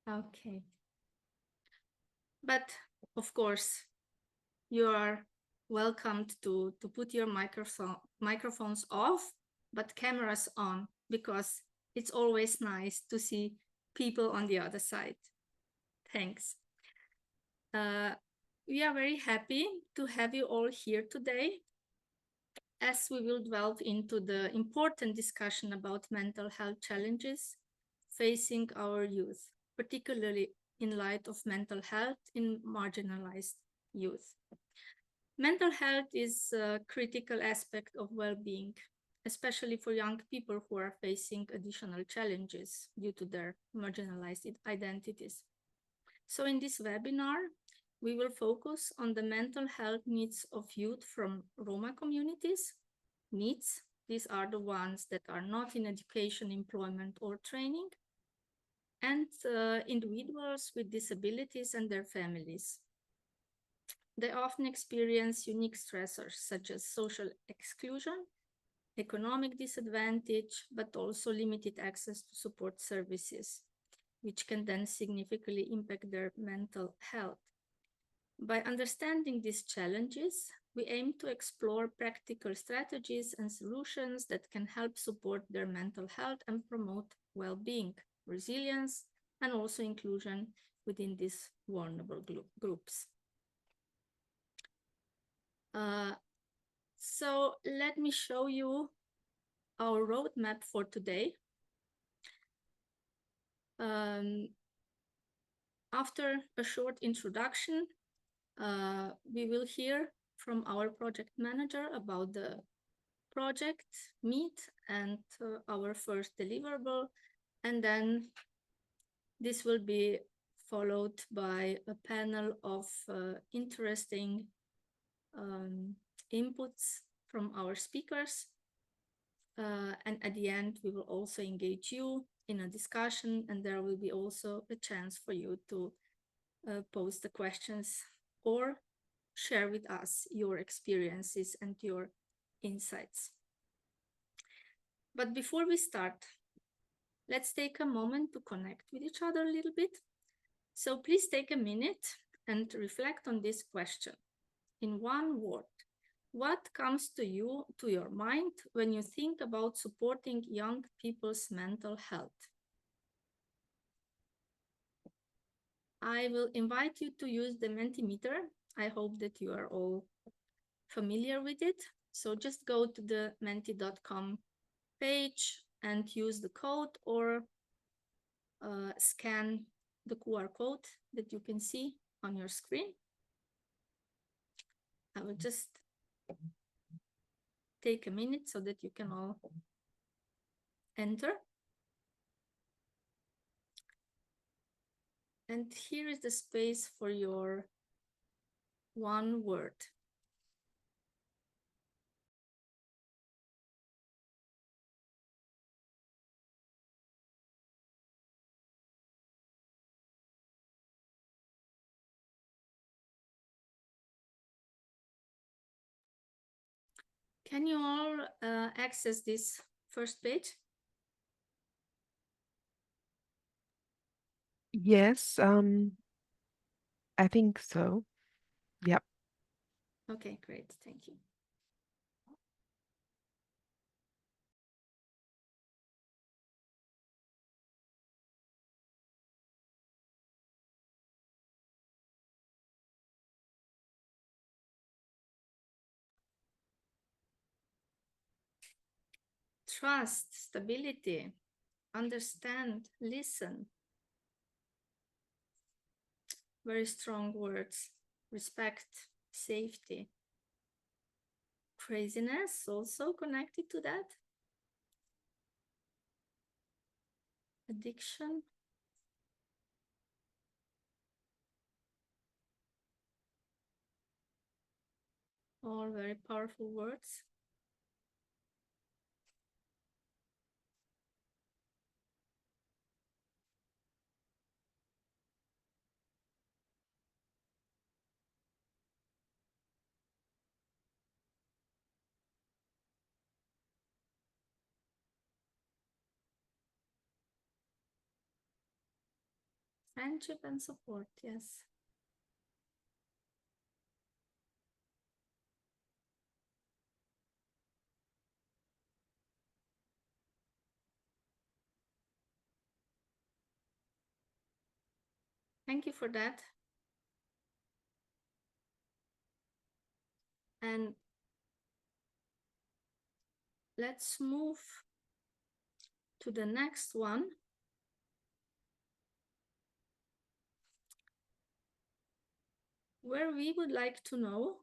Okay. But of course, you are welcomed to put your microphones off, but cameras on, because it's always nice to see people on the other side. Thanks. Uh, we are very happy to have you all here today, as we will delve into the important discussion about mental health challenges facing our youth, particularly in light of mental health in marginalized youth. Mental health is a critical aspect of well-being, especially for young people who are facing additional challenges due to their marginalized identities. So in this webinar, we will focus on the mental health needs of youth from Roma communities. Needs, these are the ones that are not in education, employment, or training, and individuals with disabilities and their families. They often experience unique stressors such as social exclusion, economic disadvantage, but also limited access to support services, which can then significantly impact their mental health. By understanding these challenges, we aim to explore practical strategies and solutions that can help support their mental health and promote well-being, resilience, and also inclusion within these vulnerable groups. So let me show you our roadmap for today. After a short introduction, we will hear from our project manager about the project Meet and our first deliverable. And then this will be followed by a panel of interesting inputs from our speakers. And at the end, we will also engage you in a discussion, and there will be also a chance for you to pose the questions or share with us your experiences and your insights. But before we start, let's take a moment to connect with each other a little bit. So please take a minute and reflect on this question. In one word, what comes to your mind when you think about supporting young people's mental health? I will invite you to use the Mentimeter. I hope that you are all familiar with it. So just go to the menti.com page and use the code, or scan the QR code that you can see on your screen. I will just take a minute so that you can all enter. And here is the space for your one word. Can you all access this first page? Yes, I think so. Yep. Okay, great, thank you. Trust, stability, understand, listen. Very strong words. Respect, safety. Craziness, also connected to that. Addiction. All very powerful words. Friendship and support, yes. Thank you for that. And let's move to the next one. Where we would like to know,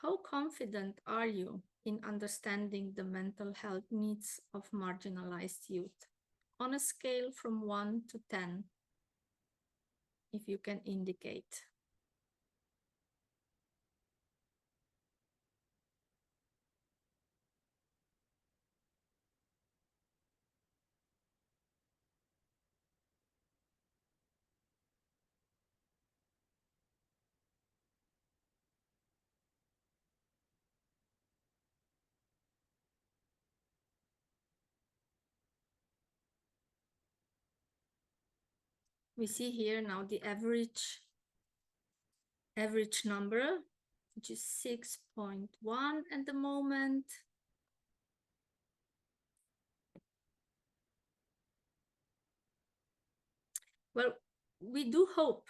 how confident are you in understanding the mental health needs of marginalized youth? On a scale from 1 to 10, if you can indicate. We see here now the average number, which is 6.1 at the moment. Well, we do hope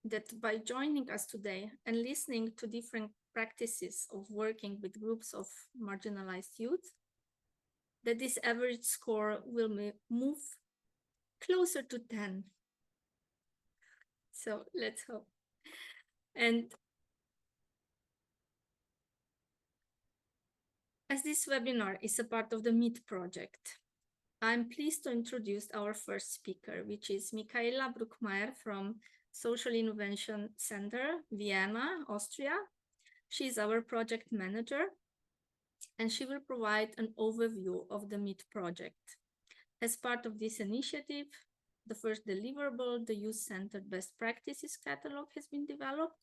that by joining us today and listening to different practices of working with groups of marginalized youth, that this average score will move closer to 10. So let's hope. And as this webinar is a part of the MEET project, I'm pleased to introduce our first speaker, which is Michaela Bruckmeier from Social Innovation Center, Vienna, Austria. She's our project manager, and she will provide an overview of the MEET project. As part of this initiative, the first deliverable, the Youth-Centered Best Practices Catalog, has been developed.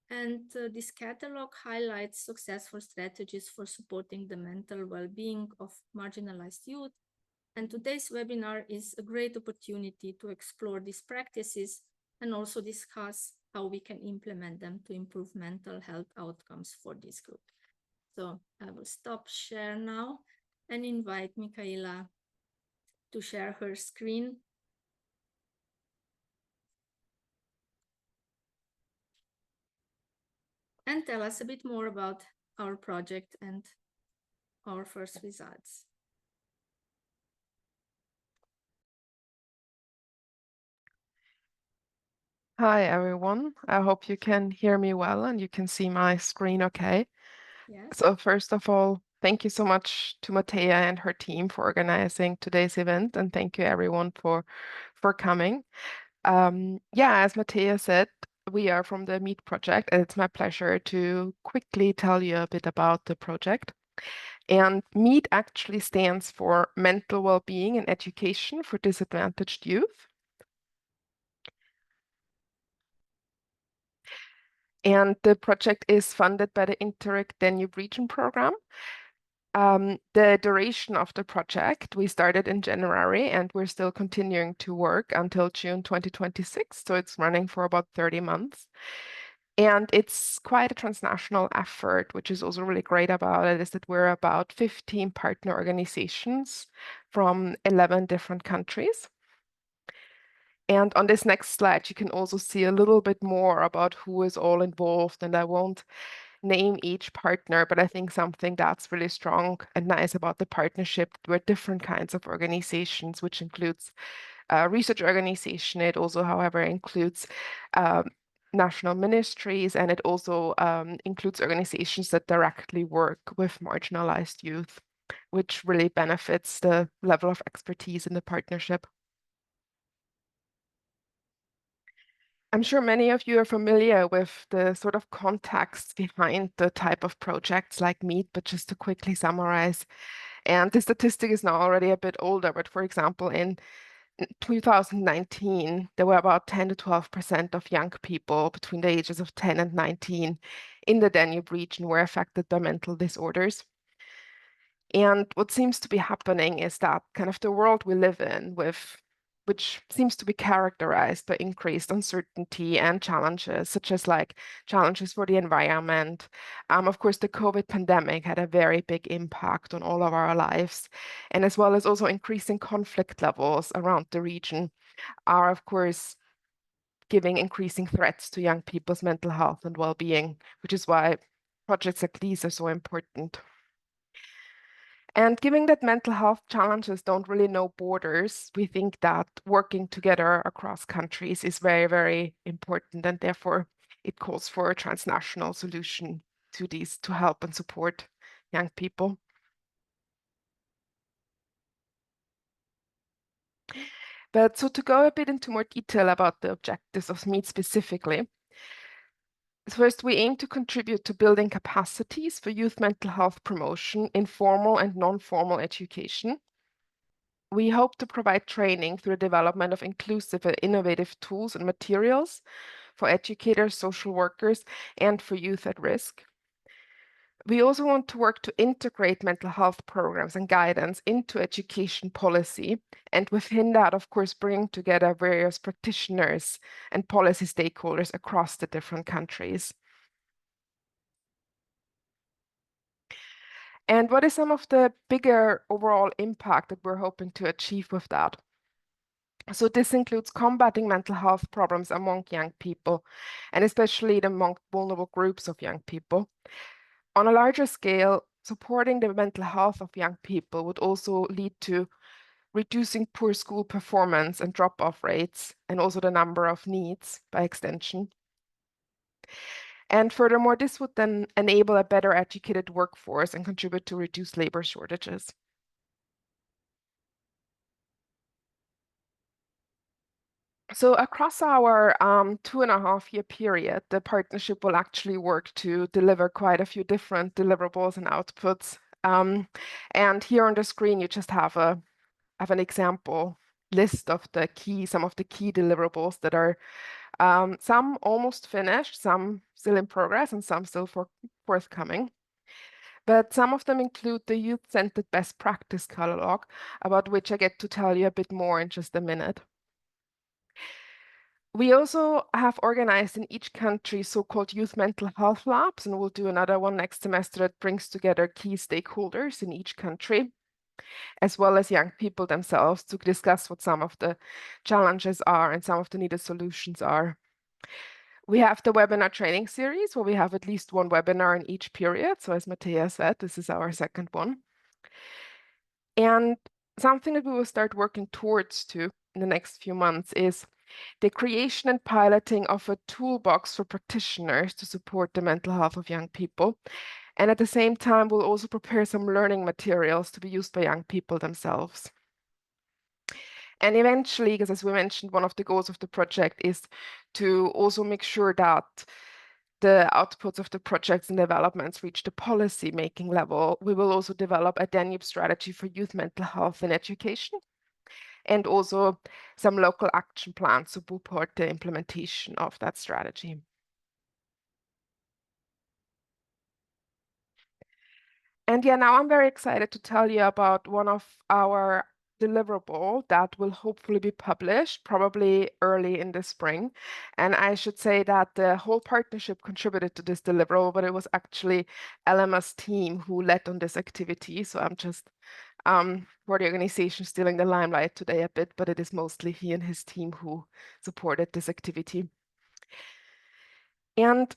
And this catalog highlights successful strategies for supporting the mental well-being of marginalized youth. And today's webinar is a great opportunity to explore these practices and also discuss how we can implement them to improve mental health outcomes for this group. So I will stop share now and invite Michaela to share her screen. And tell us a bit more about our project and our first results. Hi, everyone. I hope you can hear me well and you can see my screen okay. Yes. So first of all, thank you so much to Matea and her team for organizing today's event, and thank you everyone for coming. Yeah, as Matea said, we are from the MEET project, and it's my pleasure to quickly tell you a bit about the project. And MEET actually stands for Mental Wellbeing and Education for Disadvantaged Youth. And the project is funded by the Interreg Danube Region Program. The duration of the project, we started in January and we're still continuing to work until June 2026. So it's running for about 30 months. And it's quite a transnational effort, which is also really great about it, is that we're about 15 partner organizations from 11 different countries. And on this next slide, you can also see a little bit more about who is all involved. And I won't name each partner, but I think something that's really strong and nice about the partnership with different kinds of organizations, which includes research organization. It also, however, includes national ministries, and it also includes organizations that directly work with marginalized youth, which really benefits the level of expertise in the partnership. I'm sure many of you are familiar with the sort of context behind the type of projects like MEET, but just to quickly summarize, and the statistic is now already a bit older, but for example, in 2019, there were about 10 to 12% of young people between the ages of 10 and 19 in the Danube region were affected by mental disorders. And what seems to be happening is that kind of the world we live in with which seems to be characterized by increased uncertainty and challenges, such as like challenges for the environment. Of course, the COVID pandemic had a very big impact on all of our lives, and as well as also increasing conflict levels around the region are, of course, giving increasing threats to young people's mental health and well-being, which is why projects like these are so important. And given that mental health challenges don't really know borders, we think that working together across countries is very, very important, and therefore it calls for a transnational solution to these to help and support young people. But so to go a bit into more detail about the objectives of SMED specifically, first, we aim to contribute to building capacities for youth mental health promotion in formal and non-formal education. We hope to provide training through the development of inclusive and innovative tools and materials for educators, social workers, and for youth at risk. We also want to work to integrate mental health programs and guidance into education policy, and within that, of course, bring together various practitioners and policy stakeholders across the different countries. And what is some of the bigger overall impact that we're hoping to achieve with that? So this includes combating mental health problems among young people, and especially among vulnerable groups of young people. On a larger scale, supporting the mental health of young people would also lead to reducing poor school performance and drop-off rates, and also the number of needs by extension. And furthermore, this would then enable a better educated workforce and contribute to reduced labor shortages. So across our 2.5-year period, the partnership will actually work to deliver quite a few different deliverables and outputs. And here on the screen, you just have an example list of some of the key deliverables that are some almost finished, some still in progress, and some still forthcoming. But some of them include the Youth-Centered Best Practice Catalog, about which I get to tell you a bit more in just a minute. We also have organized in each country so-called youth mental health labs, and we'll do another one next semester that brings together key stakeholders in each country, as well as young people themselves, to discuss what some of the challenges are and some of the needed solutions are. We have the webinar training series where we have at least one webinar in each period. So as Matthias said, this is our second one. And something that we will start working towards in the next few months is the creation and piloting of a toolbox for practitioners to support the mental health of young people. And at the same time, we'll also prepare some learning materials to be used by young people themselves. And eventually, because as we mentioned, one of the goals of the project is to also make sure that the outputs of the projects and developments reach the policy making level. We will also develop a Danube strategy for youth mental health in education, and also some local action plans to support the implementation of that strategy. And yeah, now I'm very excited to tell you about one of our deliverable that will hopefully be published probably early in the spring. And I should say that the whole partnership contributed to this deliverable, but it was actually Elema's team who led on this activity. So I'm just for the organization stealing the limelight today a bit, but it is mostly he and his team who supported this activity. And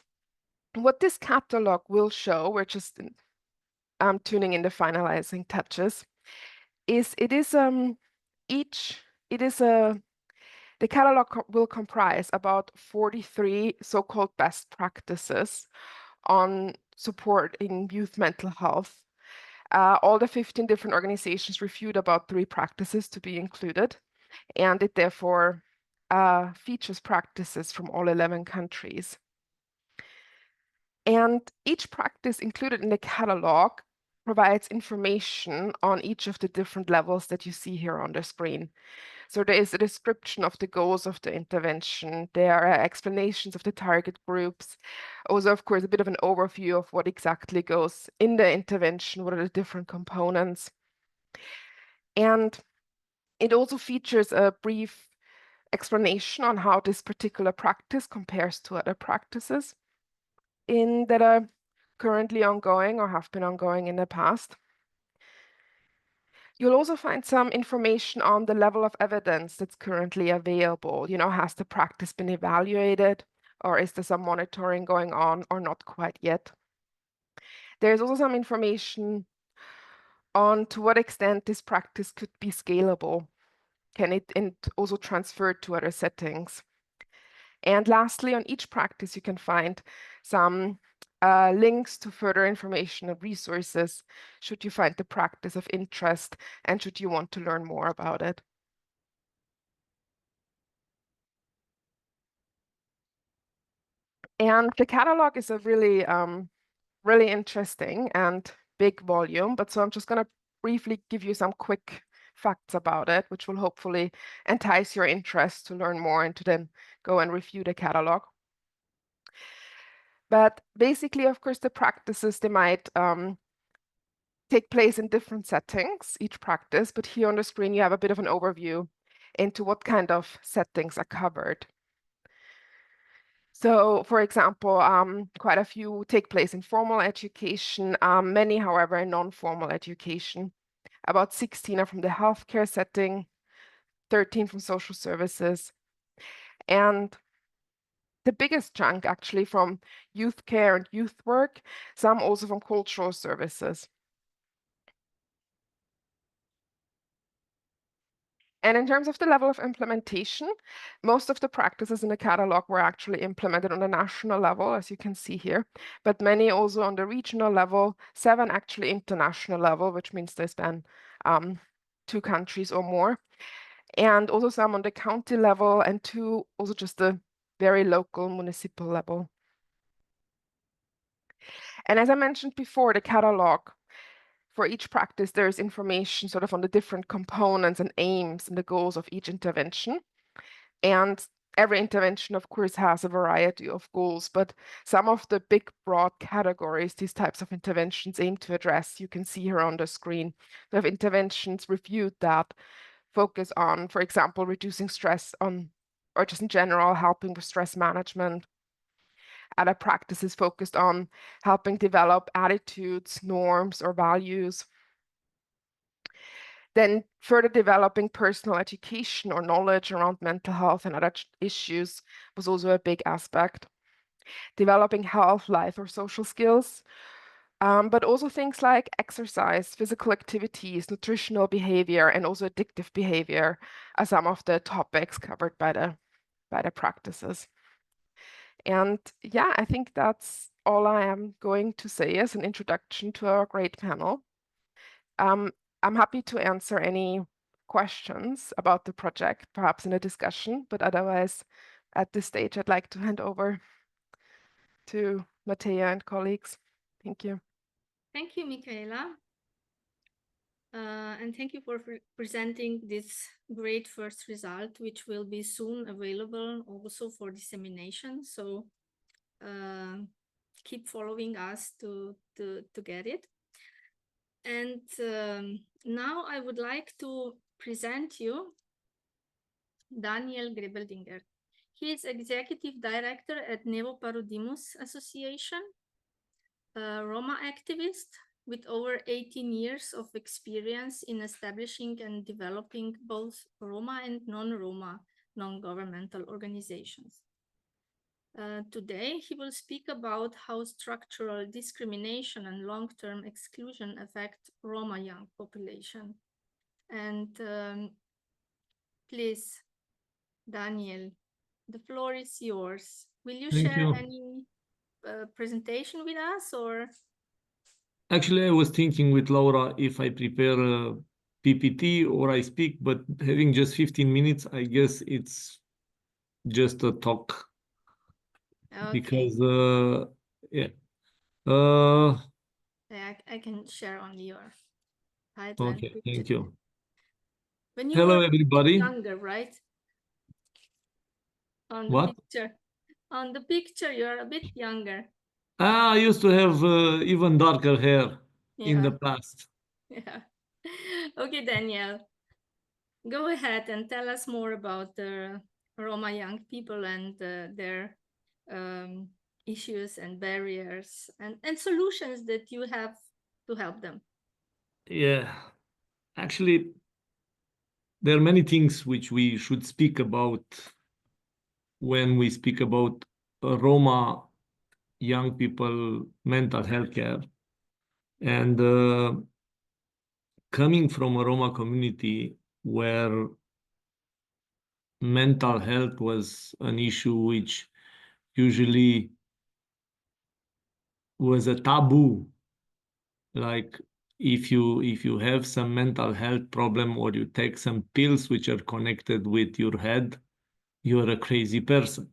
what this catalog will show, we're just tuning in the finalizing touches, is the catalog will comprise about 43 so-called best practices on support in youth mental health. All the 15 different organizations reviewed about 3 practices to be included, and it therefore features practices from all 11 countries. And each practice included in the catalog provides information on each of the different levels that you see here on the screen. So there is a description of the goals of the intervention. There are explanations of the target groups. Also, of course, a bit of an overview of what exactly goes in the intervention, what are the different components. And It also features a brief explanation on how this particular practice compares to other practices that are currently ongoing or have been ongoing in the past. You'll also find some information on the level of evidence that's currently available. You know, has the practice been evaluated, or is there some monitoring going on, or not quite yet? There's also some information on to what extent this practice could be scalable. Can it and also transfer to other settings? And lastly, on each practice, you can find some links to further information and resources should you find the practice of interest and should you want to learn more about it. And the catalog is a really, really interesting and big volume, but so I'm just going to briefly give you some quick facts about it, which will hopefully entice your interest to learn more and to then go and review the catalog. But basically, of course, the practices, they might take place in different settings, each practice, but here on the screen, you have a bit of an overview into what kind of settings are covered. So, for example, quite a few take place in formal education, many, however, in non-formal education. About 16 are from the healthcare setting, 13 from social services, and the biggest chunk actually from youth care and youth work, some also from cultural services. And in terms of the level of implementation, most of the practices in the catalog were actually implemented on the national level, as you can see here, but many also on the regional level, 7 actually international level, which means they span 2 countries or more, and also some on the county level and 2 also just the very local municipal level. And as I mentioned before, the catalog for each practice, there's information sort of on the different components and aims and the goals of each intervention. And every intervention, of course, has a variety of goals, but some of the big, broad categories these types of interventions aim to address, you can see here on the screen. We have interventions reviewed that focus on, for example, reducing stress on, or just in general, helping with stress management. Other practices focused on helping develop attitudes, norms, or values. Then further developing personal education or knowledge around mental health and other issues was also a big aspect. Developing health, life, or social skills, but also things like exercise, physical activities, nutritional behavior, and also addictive behavior are some of the topics covered by the practices. And yeah, I think that's all I am going to say as an introduction to our great panel. I'm happy to answer any questions about the project, perhaps in a discussion, but otherwise, at this stage, I'd like to hand over to Mattea and colleagues. Thank you. Thank you, Michaela. And thank you for presenting this great first result, which will be soon available also for dissemination. So keep following us to get it. And now I would like to present you Daniel Grebeldinger. He is Executive Director at Nevoparodimos Association, a Roma activist with over 18 years of experience in establishing and developing both Roma and non-Roma non-governmental organizations. Today, he will speak about how structural discrimination and long-term exclusion affect Roma young population. And please, Daniel, the floor is yours. Will you share any presentation with us, or? Actually, I was thinking with Laura if I prepare a PPT or I speak, but having just 15 minutes, I guess it's just a talk. Okay. Because, yeah. I can share on your timeline. Okay, thank you. When you Hello, were everybody. younger, right? On the What? picture. On the picture, you're a bit younger. I used to have even darker hair in the past. Yeah. Okay, Daniel. go ahead and tell us more about the Roma young people and their issues and barriers and solutions that you have to help them. Yeah, actually, there are many things which we should speak about when we speak about Roma young people mental health care. And coming from a Roma community where mental health was an issue which usually was a taboo, like if you have some mental health problem or you take some pills which are connected with your head, you're a crazy person.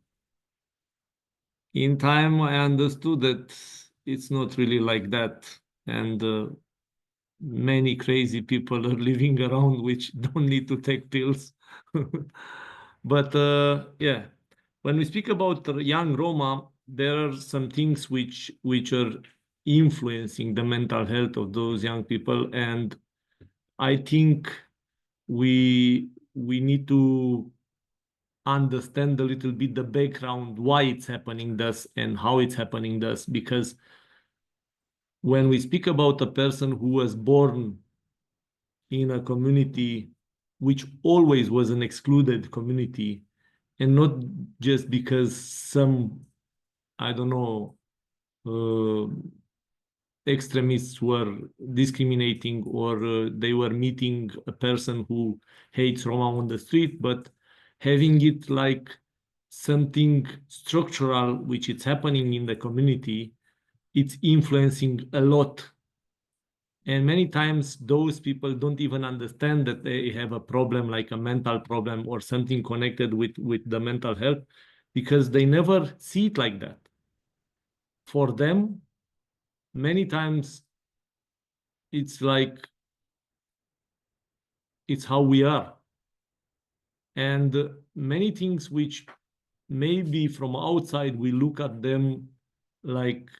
In time, I understood that it's not really like that, and many crazy people are living around which don't need to take pills. But yeah, when we speak about young Roma, there are some things which are influencing the mental health of those young people, and I think we need to understand a little bit the background, why it's happening thus and how it's happening thus, because when we speak about a person who was born in a community which always was an excluded community, and not just because some, I don't know, extremists were discriminating or they were meeting a person who hates Roma on the street, but having it like something structural, which is happening in the community, it's influencing a lot. And many times those people don't even understand that they have a problem, like a mental problem or something connected with the mental health, because they never see it like that. For them, many times it's like, it's how we are. And many things which maybe from outside we look at them like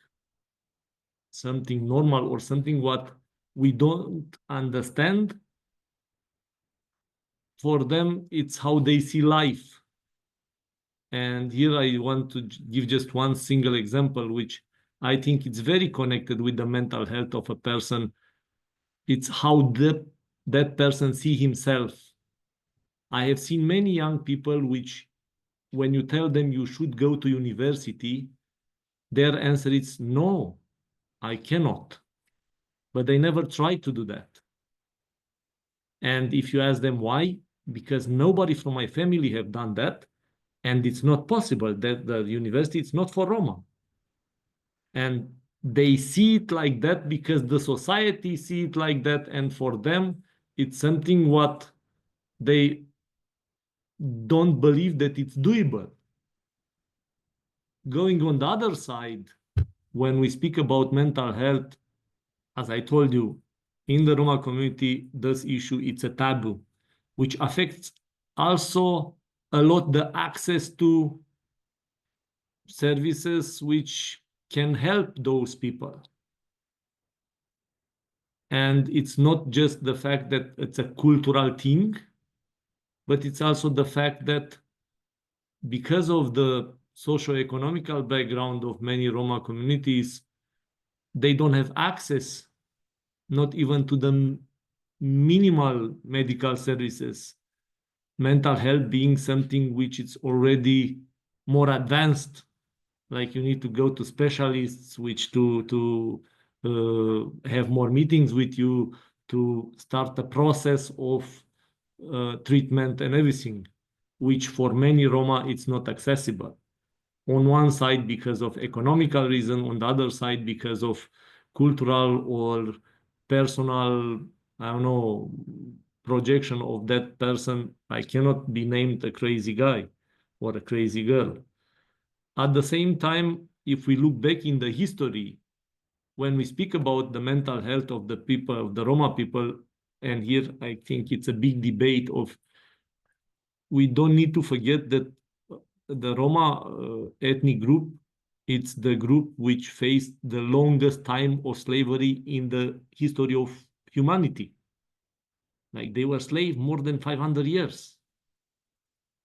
something normal or something what we don't understand, for them it's how they see life. And here I want to give just one single example, which I think it's very connected with the mental health of a person. It's how that person see himself. I have seen many young people which, when you tell them you should go to university, their answer is no, I cannot. But they never try to do that. And if you ask them why, because nobody from my family have done that, and it's not possible, that the university is not for Roma. And they see it like that because the society see it like that, and for them it's something what they don't believe that it's doable. Going on the other side, when we speak about mental health, as I told you, in the Roma community, this issue, it's a taboo, which affects also a lot the access to services which can help those people. And it's not just the fact that it's a cultural thing, but it's also the fact that because of the socio-economical background of many Roma communities, they don't have access, not even to the minimal medical services. Mental health being something which is already more advanced, like you need to go to specialists, which to have more meetings with you, to start the process of treatment and everything, which for many Roma, it's not accessible. On one side, because of economical reason, on the other side, because of cultural or personal, I don't know, projection of that person. I cannot be named a crazy guy or a crazy girl. At the same time, if we look back in the history, when we speak about the mental health of the people, of the Roma people, and here I think it's a big debate of, we don't need to forget that the Roma ethnic group, it's the group which faced the longest time of slavery in the history of humanity. Like they were slaves more than 500 years.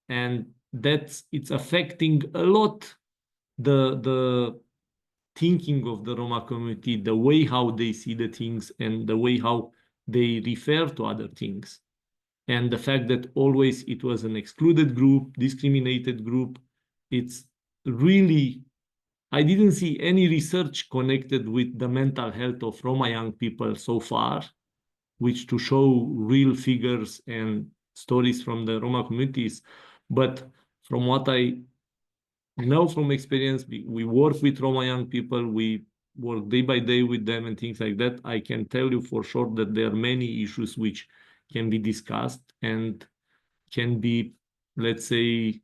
And it's affecting a lot the thinking of the Roma community, the way how they see the things and the way how they refer to other things. And the fact that always it was an excluded group, discriminated group, it's really, I didn't see any research connected with the mental health of Roma young people so far, which to show real figures and stories from the Roma communities. But from what I know from experience, we work with Roma young people, we work day by day with them and things like that. I can tell you for sure that there are many issues which can be discussed and can be, let's say,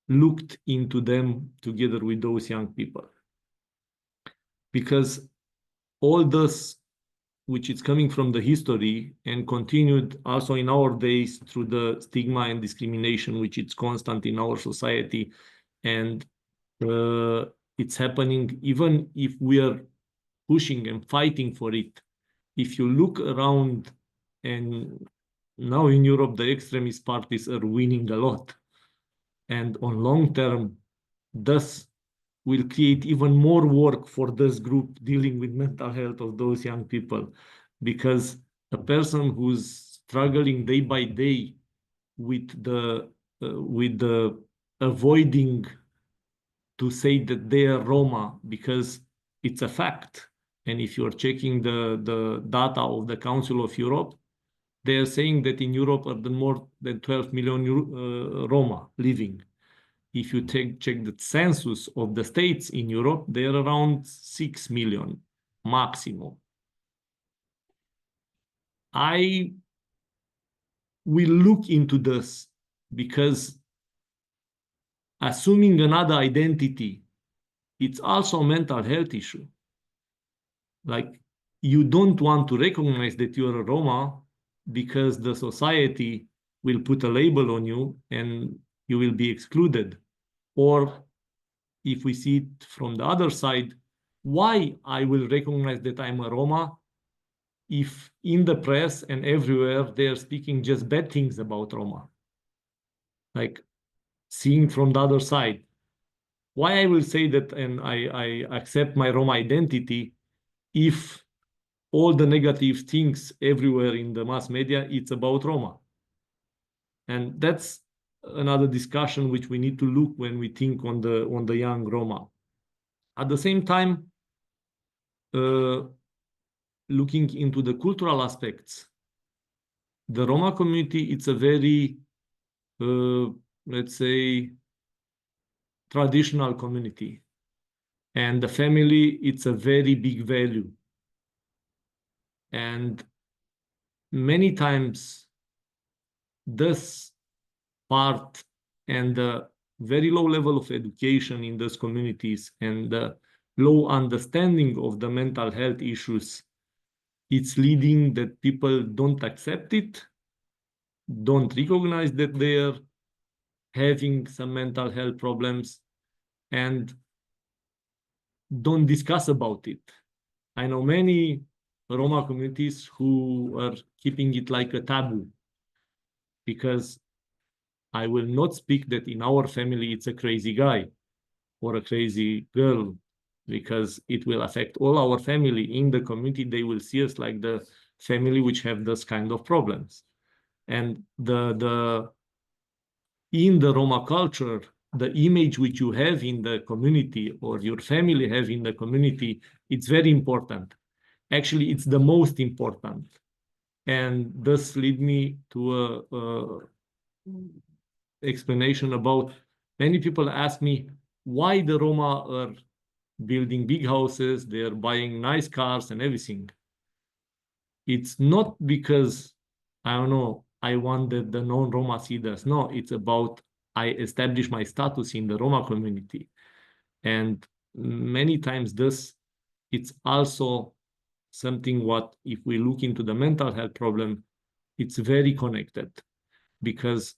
looked into them together with those young people. Because all this, which is coming from the history and continued also in our days through the stigma and discrimination, which is constant in our society. And it's happening even if we are pushing and fighting for it. If you look around, and now in Europe, the extremist parties are winning a lot. And on long term, this will create even more work for this group dealing with mental health of those young people. Because a person who's struggling day by day with the avoiding to say that they are Roma because it's a fact. And if you're checking the data of the Council of Europe, they are saying that in Europe are more than 12 million Roma living. If you check the census of the states in Europe, they are around 6 million maximum. I will look into this because assuming another identity, it's also a mental health issue. Like you don't want to recognize that you're a Roma because the society will put a label on you and you will be excluded. Or if we see it from the other side, why I will recognize that I'm a Roma if in the press and everywhere they are speaking just bad things about Roma? Like seeing from the other side, why I will say that and I accept my Roma identity if all the negative things everywhere in the mass media, it's about Roma. And that's another discussion which we need to look when we think on the young Roma. At the same time, looking into the cultural aspects, the Roma community, it's a very, let's say, traditional community. And the family, it's a very big value. And many times, this part and the very low level of education in those communities and the low understanding of the mental health issues, it's leading that people don't accept it, don't recognize that they're having some mental health problems, and don't discuss about it. I know many Roma communities who are keeping it like a taboo, because I will not speak that in our family it's a crazy guy or a crazy girl, because it will affect all our family in the community. They will see us like the family which have this kind of problems. And in the Roma culture, the image which you have in the community or your family have in the community, it's very important. Actually, it's the most important. And this lead me to a explanation about, many people ask me why the Roma are building big houses, they're buying nice cars and everything. It's not because, I don't know, I want that the non-Roma see this. No, it's about I establish my status in the Roma community. And many times this, it's also something what, if we look into the mental health problem, it's very connected. Because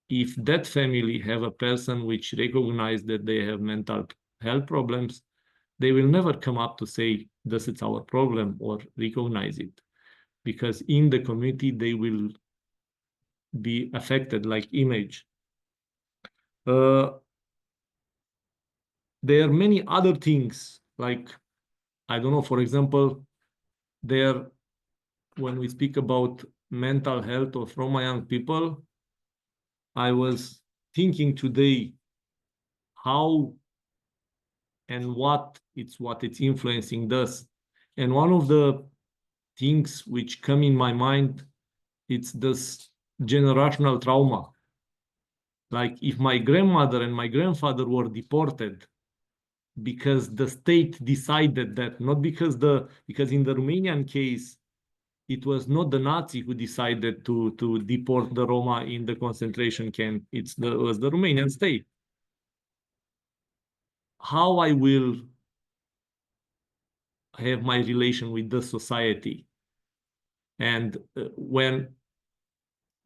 if that family have a person which recognize that they have mental health problems, they will never come up to say, this is our problem or recognize it. because in the community they will be affected like image. There are many other things, like, I don't know, for example, when we speak about mental health of Roma young people, I was thinking today how and what it's influencing us. And one of the things which come in my mind, it's this generational trauma. Like if my grandmother and my grandfather were deported because the state decided that, not because in the Romanian case, it was not the Nazi who decided to deport the Roma in the concentration camp. It was the Romanian state. How I will have my relation with the society. And when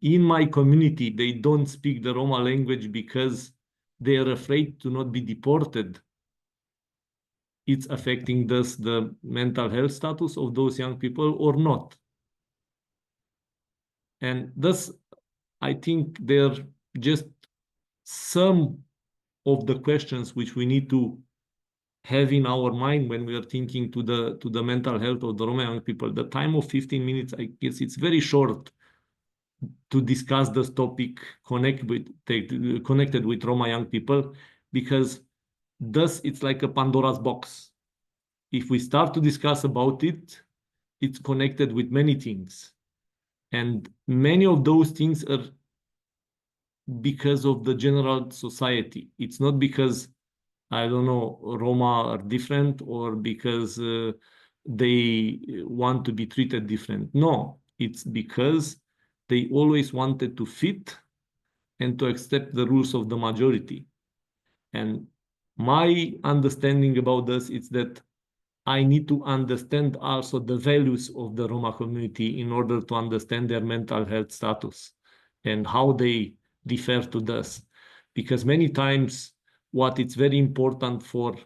in my community, they don't speak the Roma language because they are afraid to not be deported, it's affecting thus the mental health status of those young people or not. And thus, I think they're just some of the questions which we need to have in our mind when we are thinking to the mental health of the Roma young people. The time of 15 minutes, I guess it's very short to discuss this topic connected with Roma young people, because thus it's like a Pandora's box. If we start to discuss about it, it's connected with many things. And many of those things are because of the general society. It's not because, I don't know, Roma are different or because they want to be treated different. No, it's because they always wanted to fit and to accept the rules of the majority. And my understanding about this is that I need to understand also the values of the Roma community in order to understand their mental health status and how they differ to this. Because many times what is very important for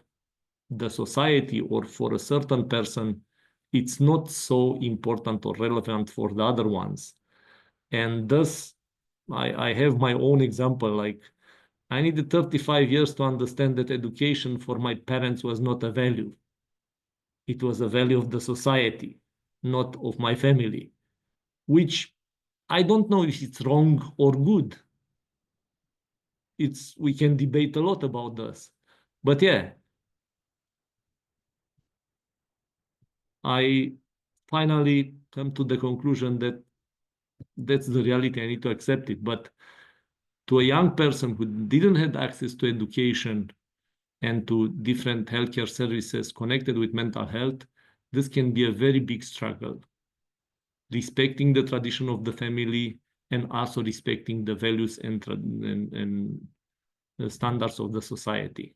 the society or for a certain person, it's not so important or relevant for the other ones. And thus, I have my own example, like I needed 35 years to understand that education for my parents was not a value. It was a value of the society, not of my family, which I don't know if it's wrong or good. We can debate a lot about this. But yeah, I finally come to the conclusion that that's the reality. I need to accept it. But to a young person who didn't have access to education and to different healthcare services connected with mental health, this can be a very big struggle. Respecting the tradition of the family and also respecting the values and the standards of the society.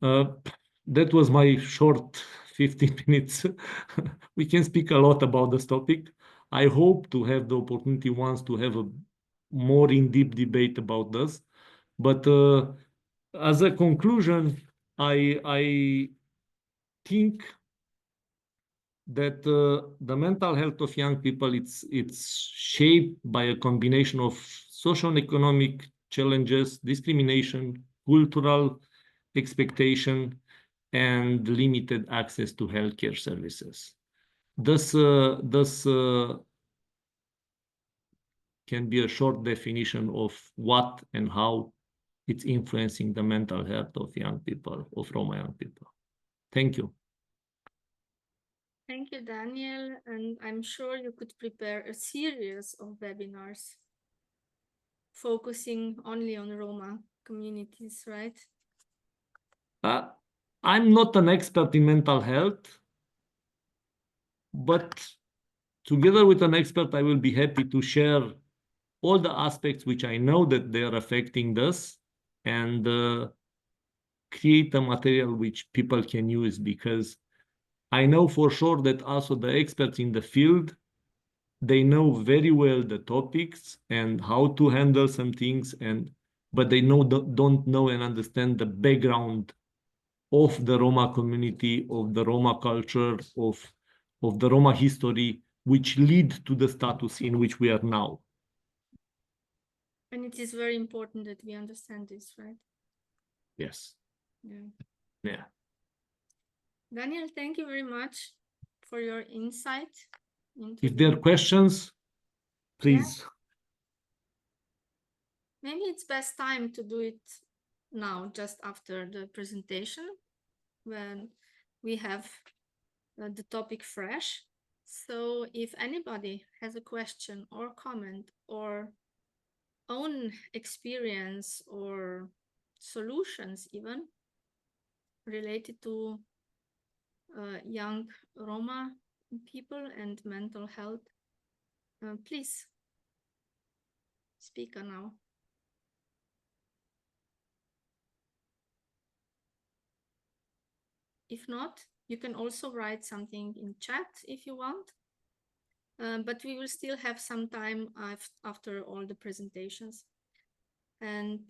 That was my short 15 minutes. We can speak a lot about this topic. I hope to have the opportunity once to have a more in-depth debate about this. But as a conclusion, I think that the mental health of young people, it's shaped by a combination of social and economic challenges, discrimination, cultural expectation, and limited access to healthcare services. This can be a short definition of what and how it's influencing the mental health of young people, of Roma young people. Thank you. Thank you, Daniel. And I'm sure you could prepare a series of webinars focusing only on Roma communities, right? I'm not an expert in mental health, but together with an expert, I will be happy to share all the aspects which I know that they are affecting this and create a material which people can use, because I know for sure that also the experts in the field, they know very well the topics and how to handle some things, but they don't know and understand the background of the Roma community, of the Roma culture, of of the Roma history, which lead to the status in which we are now. And it is very important that we understand this, right? Yes. Yeah. Yeah. Daniel, thank you very much for your insight into If there are questions, please. Maybe it's best time to do it now, just after the presentation, when we have the topic fresh. So if anybody has a question or comment or own experience or solutions even related to young Roma people and mental health, please speak now. If not, you can also write something in chat if you want. But we will still have some time after all the presentations. And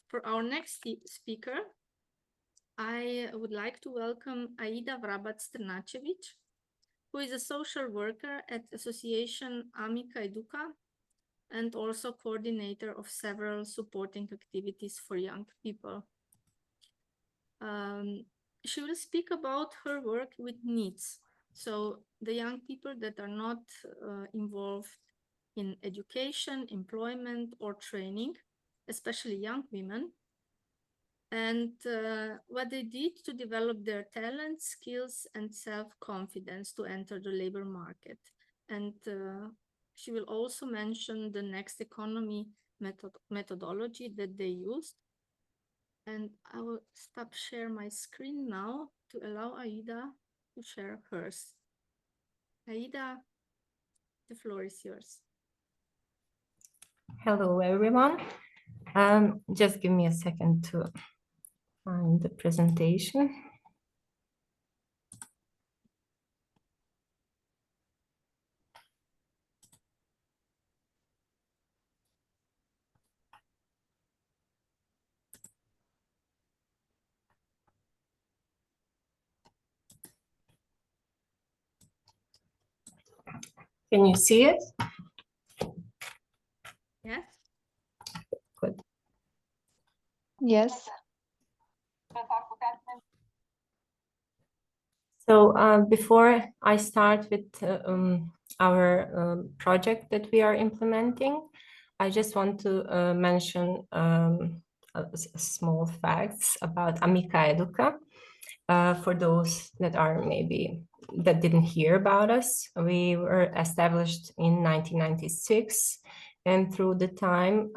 for our next speaker, I would like to welcome Aida Vrabac-Trnacevic, who is a social worker at Association Amica Educa and also coordinator of several supporting activities for young people. She will speak about her work with NEETs. So the young people that are not involved in education, employment, or training, especially young women, and what they did to develop their talents, skills, and self-confidence to enter the labor market. And she will also mention the Next Economy methodology that they used. And I will stop share my screen now to allow Aida to share hers. Aida, the floor is yours. Hello, everyone. Just give me a second to find the presentation. Can you see it? Yes. Good. Yes. So before I start with our project that we are implementing, I just want to mention small facts about Amica Educa. For those that are that didn't hear about us, we were established in 1996, and through the time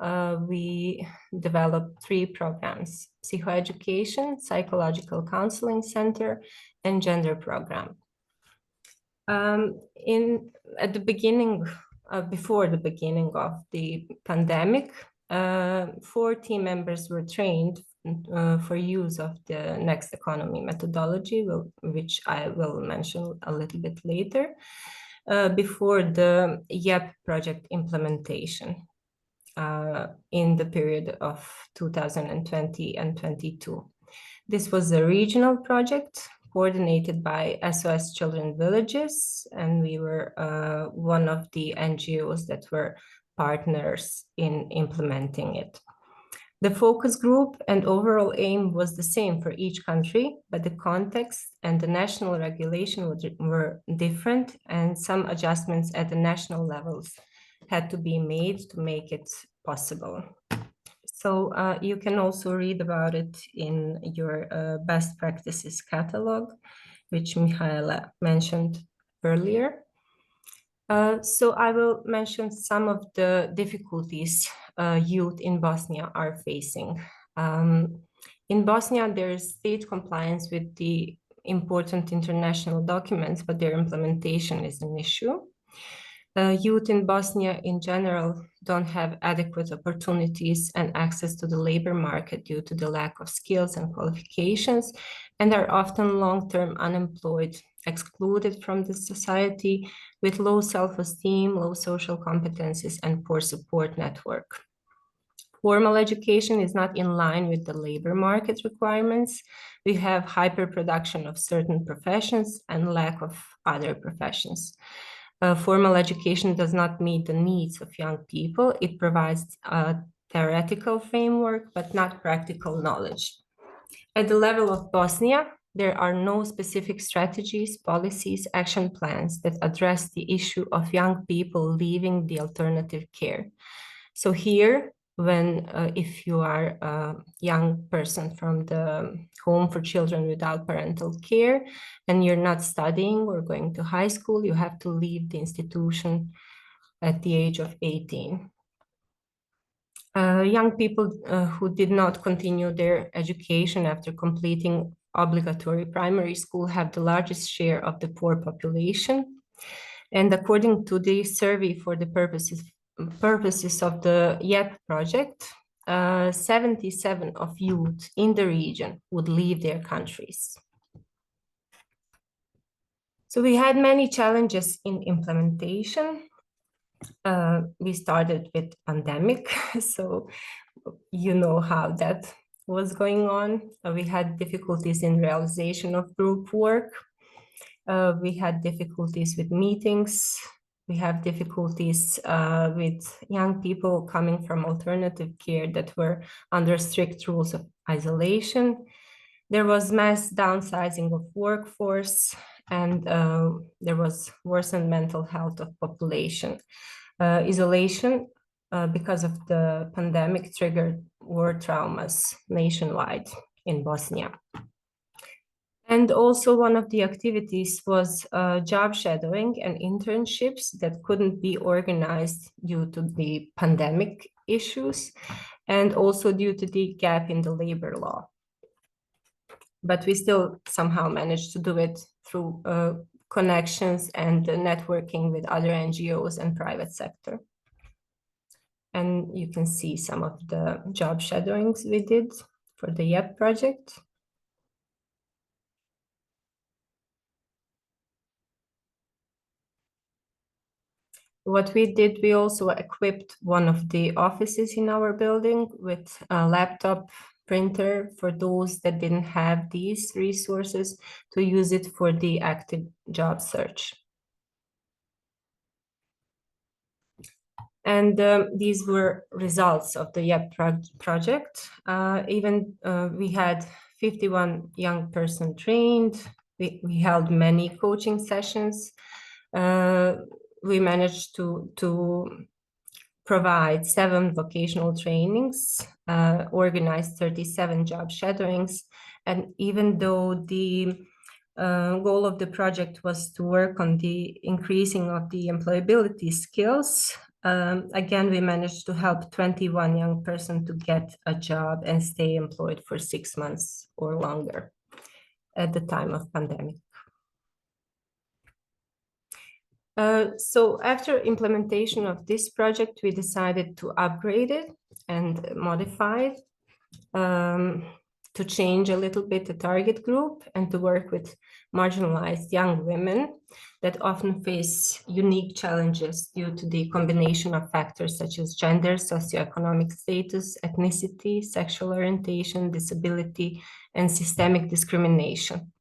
we developed 3 programs: psychoeducation, psychological counseling center, and gender program. At the beginning, before the beginning of the pandemic, 4 team members were trained for use of the Next Economy methodology, which I will mention a little bit later, before the YEP project implementation in the period of 2020 and 22. This was a regional project coordinated by SOS Children Villages, and we were one of the NGOs that were partners in implementing it. The focus group and overall aim was the same for each country, but the context and the national regulation were different, and some adjustments at the national levels had to be made to make it possible. So you can also read about it in your best practices catalog, which Mihaela mentioned earlier. So I will mention some of the difficulties youth in Bosnia are facing. In Bosnia, there is state compliance with the important international documents, but their implementation is an issue. Youth in Bosnia in general don't have adequate opportunities and access to the labor market due to the lack of skills and qualifications, and are often long-term unemployed, excluded from the society, with low self-esteem, low social competencies, and poor support network. Formal education is not in line with the labor market requirements. We have hyperproduction of certain professions and lack of other professions. Formal education does not meet the needs of young people. It provides a theoretical framework, but not practical knowledge. At the level of Bosnia, there are no specific strategies, policies, action plans that address the issue of young people leaving the alternative care. So here, if you are a young person from the home for children without parental care and you're not studying or going to high school, you have to leave the institution at the age of 18. Young people who did not continue their education after completing obligatory primary school have the largest share of the poor population. And according to the survey for the purposes of the YEP project, 77% of youth in the region would leave their countries. So we had many challenges in implementation. We started with pandemic, so you know how that was going on. We had difficulties in realization of group work. We had difficulties with meetings. We have difficulties with young people coming from alternative care that were under strict rules of isolation. There was mass downsizing of workforce, and there was worsened mental health of population. Isolation because of the pandemic triggered war traumas nationwide in Bosnia. And also one of the activities was job shadowing and internships that couldn't be organized due to the pandemic issues and also due to the gap in the labor law. But we still somehow managed to do it through connections and networking with other NGOs and private sector. And you can see some of the job shadowings we did for the YEP project. What we did, we also equipped one of the offices in our building with a laptop printer for those that didn't have these resources to use it for the active job search. And these were results of the YEP project. We had 51 young person trained. We held many coaching sessions. We managed to provide 7 vocational trainings, organized 37 job shadowings. And even though the goal of the project was to work on the increasing of the employability skills, again, we managed to help 21 young persons to get a job and stay employed for 6 months or longer at the time of pandemic. So after implementation of this project, we decided to upgrade it and modify it, to change a little bit the target group and to work with marginalized young women that often face unique challenges due to the combination of factors such as gender, socioeconomic status, ethnicity, sexual orientation, disability, and systemic discrimination.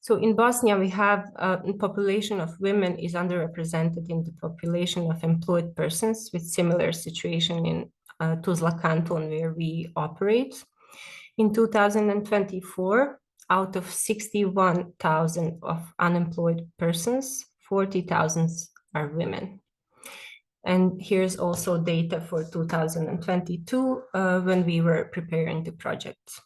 So in Bosnia, we have a population of women is underrepresented in the population of employed persons with similar situation in Tuzla Canton, where we operate. In 2024, out of 61,000 of unemployed persons, 40,000 are women. And here's also data for 2022 when we were preparing the project.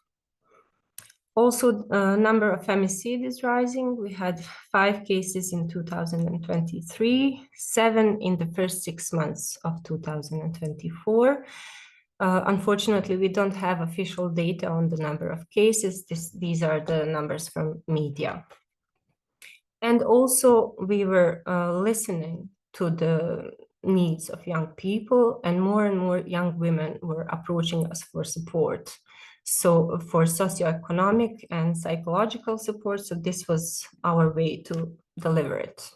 Also, number of femicide is rising. We had 5 cases in 2023, 7 in the first 6 months of 2024. Unfortunately, we don't have official data on the number of cases. These are the numbers from media. And also, we were listening to the needs of young people, and more young women were approaching us for support. So for socioeconomic and psychological support, so this was our way to deliver it.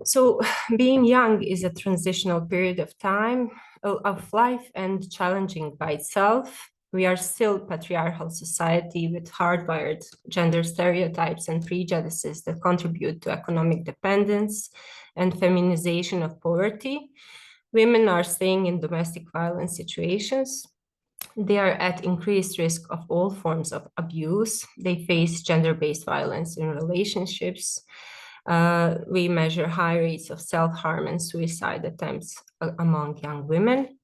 So being young is a transitional period of time, of life, and challenging by itself. We are still a patriarchal society with hardwired gender stereotypes and prejudices that contribute to economic dependence and feminization of poverty. Women are staying in domestic violence situations. They are at increased risk of all forms of abuse. They face gender-based violence in relationships. We measure high rates of self-harm and suicide attempts among young women.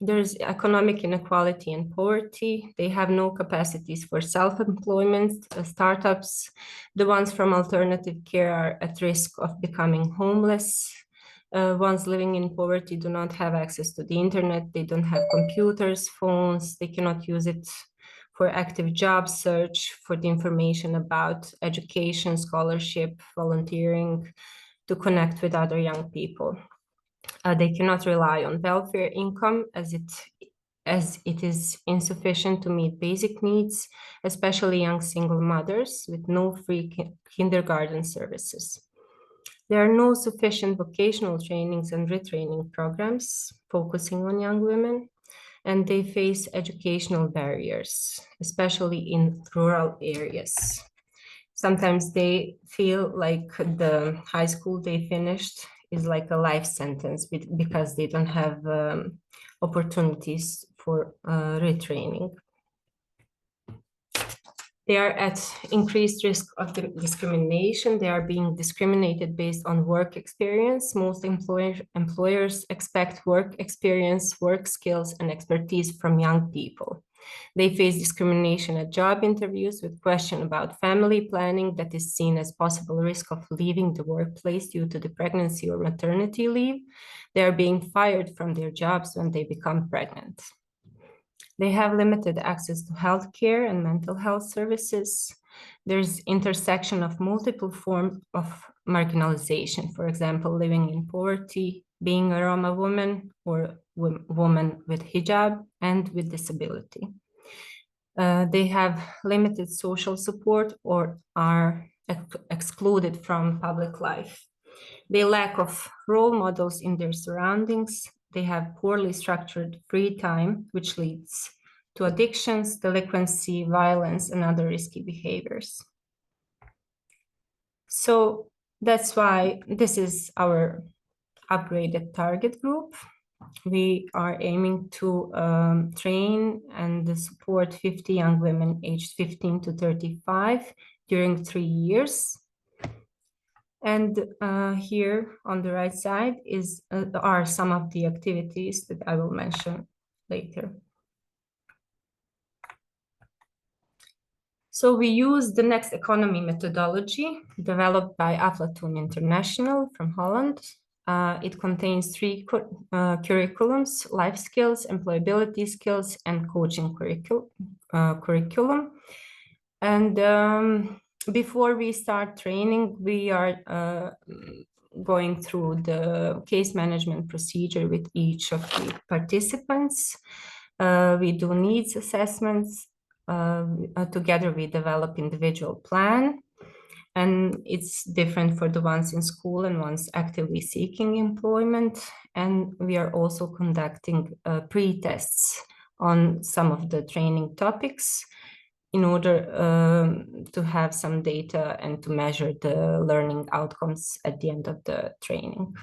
There's economic inequality and poverty. They have no capacities for self-employment. Startups, the ones from alternative care, are at risk of becoming homeless. Ones living in poverty do not have access to the internet. They don't have computers, phones. They cannot use it for active job search, for the information about education, scholarship, volunteering, to connect with other young people. They cannot rely on welfare income as it is insufficient to meet basic needs, especially young single mothers with no free kindergarten services. There are no sufficient vocational trainings and retraining programs focusing on young women, and they face educational barriers, especially in rural areas. Sometimes they feel like the high school they finished is like a life sentence because they don't have opportunities for retraining. They are at increased risk of discrimination. They are being discriminated based on work experience. Most employers expect work experience, work skills, and expertise from young people. They face discrimination at job interviews with questions about family planning that is seen as possible risk of leaving the workplace due to the pregnancy or maternity leave. They are being fired from their jobs when they become pregnant. They have limited access to healthcare and mental health services. There's intersection of multiple forms of marginalization, for example, living in poverty, being a Roma woman or woman with hijab and with disability. They have limited social support or are excluded from public life. They lack of role models in their surroundings. They have poorly structured free time, which leads to addictions, delinquency, violence, and other risky behaviors. So that's why this is our upgraded target group. We are aiming to train and support 50 young women aged 15 to 35 during 3 years. And here on the right side are some of the activities that I will mention later. So we use the Next Economy methodology developed by Aflatoon International from Holland. It contains 3 curriculums: life skills, employability skills, and coaching curriculum. And before we start training, we are going through the case management procedure with each of the participants. We do needs assessments. Together we develop individual plan, and it's different for the ones in school and ones actively seeking employment. And we are also conducting pre-tests on some of the training topics in order to have some data and to measure the learning outcomes at the end of the training.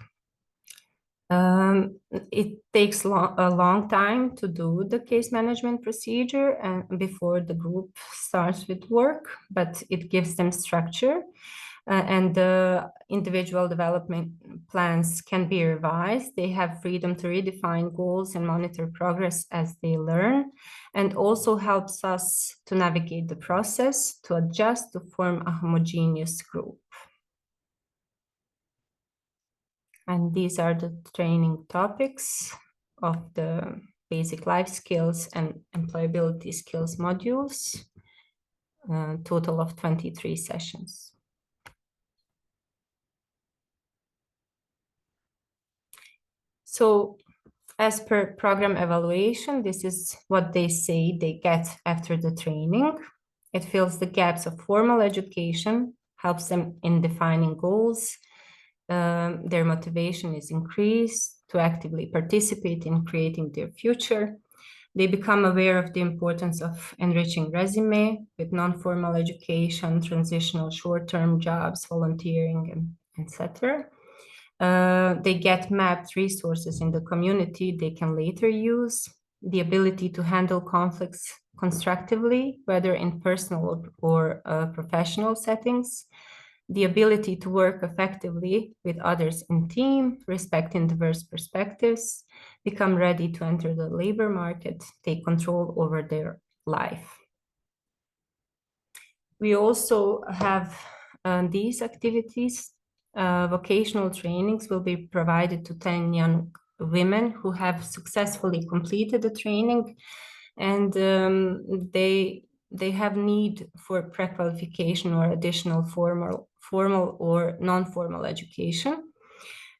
It takes a long time to do the case management procedure and before the group starts with work, but it gives them structure, and the individual development plans can be revised. They have freedom to redefine goals and monitor progress as they learn, and also helps us to navigate the process, to adjust, to form a homogeneous group. And these are the training topics of the basic life skills and employability skills modules, total of 23 sessions. So as per program evaluation, this is what they say they get after the training. It fills the gaps of formal education, helps them in defining goals. Their motivation is increased to actively participate in creating their future. They become aware of the importance of enriching resume with non-formal education, transitional short-term jobs, volunteering, and etc. They get mapped resources in the community they can later use, the ability to handle conflicts constructively, whether in personal or professional settings, the ability to work effectively with others in team, respecting diverse perspectives, become ready to enter the labor market, take control over their life. We also have these activities. Vocational trainings will be provided to 10 young women who have successfully completed the training, and they have need for pre-qualification or additional formal or non-formal education.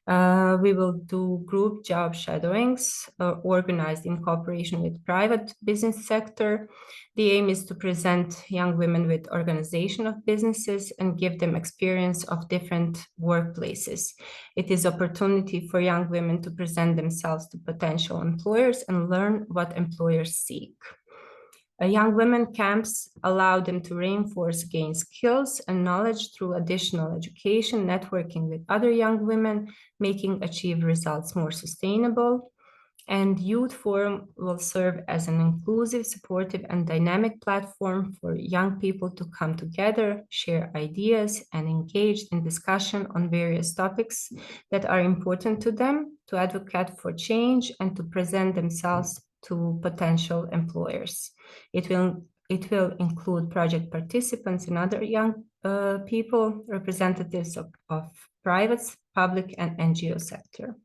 We will do group job shadowings organized in cooperation with private business sector. The aim is to present young women with organization of businesses and give them experience of different workplaces. It is opportunity for young women to present themselves to potential employers and learn what employers seek. Young women camps allow them to reinforce gain skills and knowledge through additional education, networking with other young women, making achieved results more sustainable. And Youth Forum will serve as an inclusive, supportive, and dynamic platform for young people to come together, share ideas, and engage in discussion on various topics that are important to them, to advocate for change, and to present themselves to potential employers. It will include project participants and other young people, representatives of private, public, and NGO sector.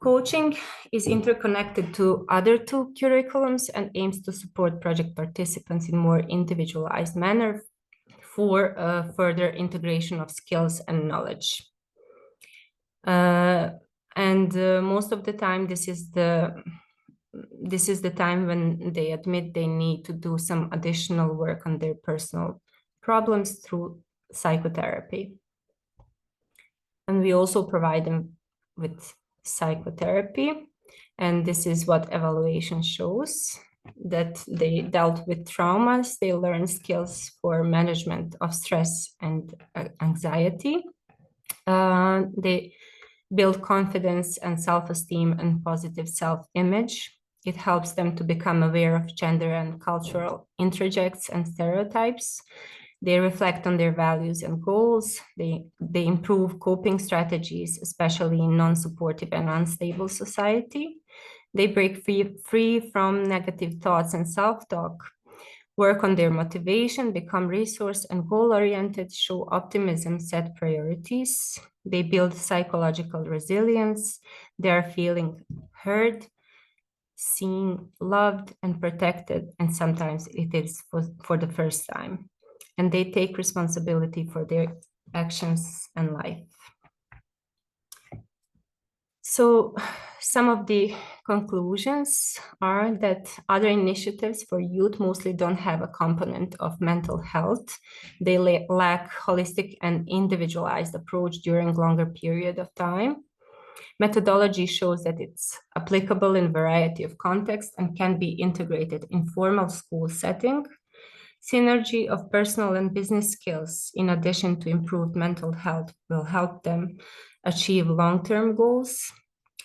Coaching is interconnected to other two curriculums and aims to support project participants in more individualized manner for further integration of skills and knowledge. Most of the time, this is the time when they admit they need to do some additional work on their personal problems through psychotherapy. And we also provide them with psychotherapy. And this is what evaluation shows, that they dealt with traumas, they learned skills for management of stress and anxiety. They build confidence and self-esteem and positive self-image. It helps them to become aware of gender and cultural interjects and stereotypes. They reflect on their values and goals. They improve coping strategies, especially in non-supportive and unstable society. They break free from negative thoughts and self-talk, work on their motivation, become resource and goal-oriented, show optimism, set priorities. They build psychological resilience. They are feeling heard, seen, loved, and protected, and sometimes it is for the first time. And they take responsibility for their actions and life. So some of the conclusions are that other initiatives for youth mostly don't have a component of mental health. They lack holistic and individualized approach during longer period of time. Methodology shows that it's applicable in a variety of contexts and can be integrated in formal school setting. Synergy of personal and business skills, in addition to improved mental health, will help them achieve long-term goals.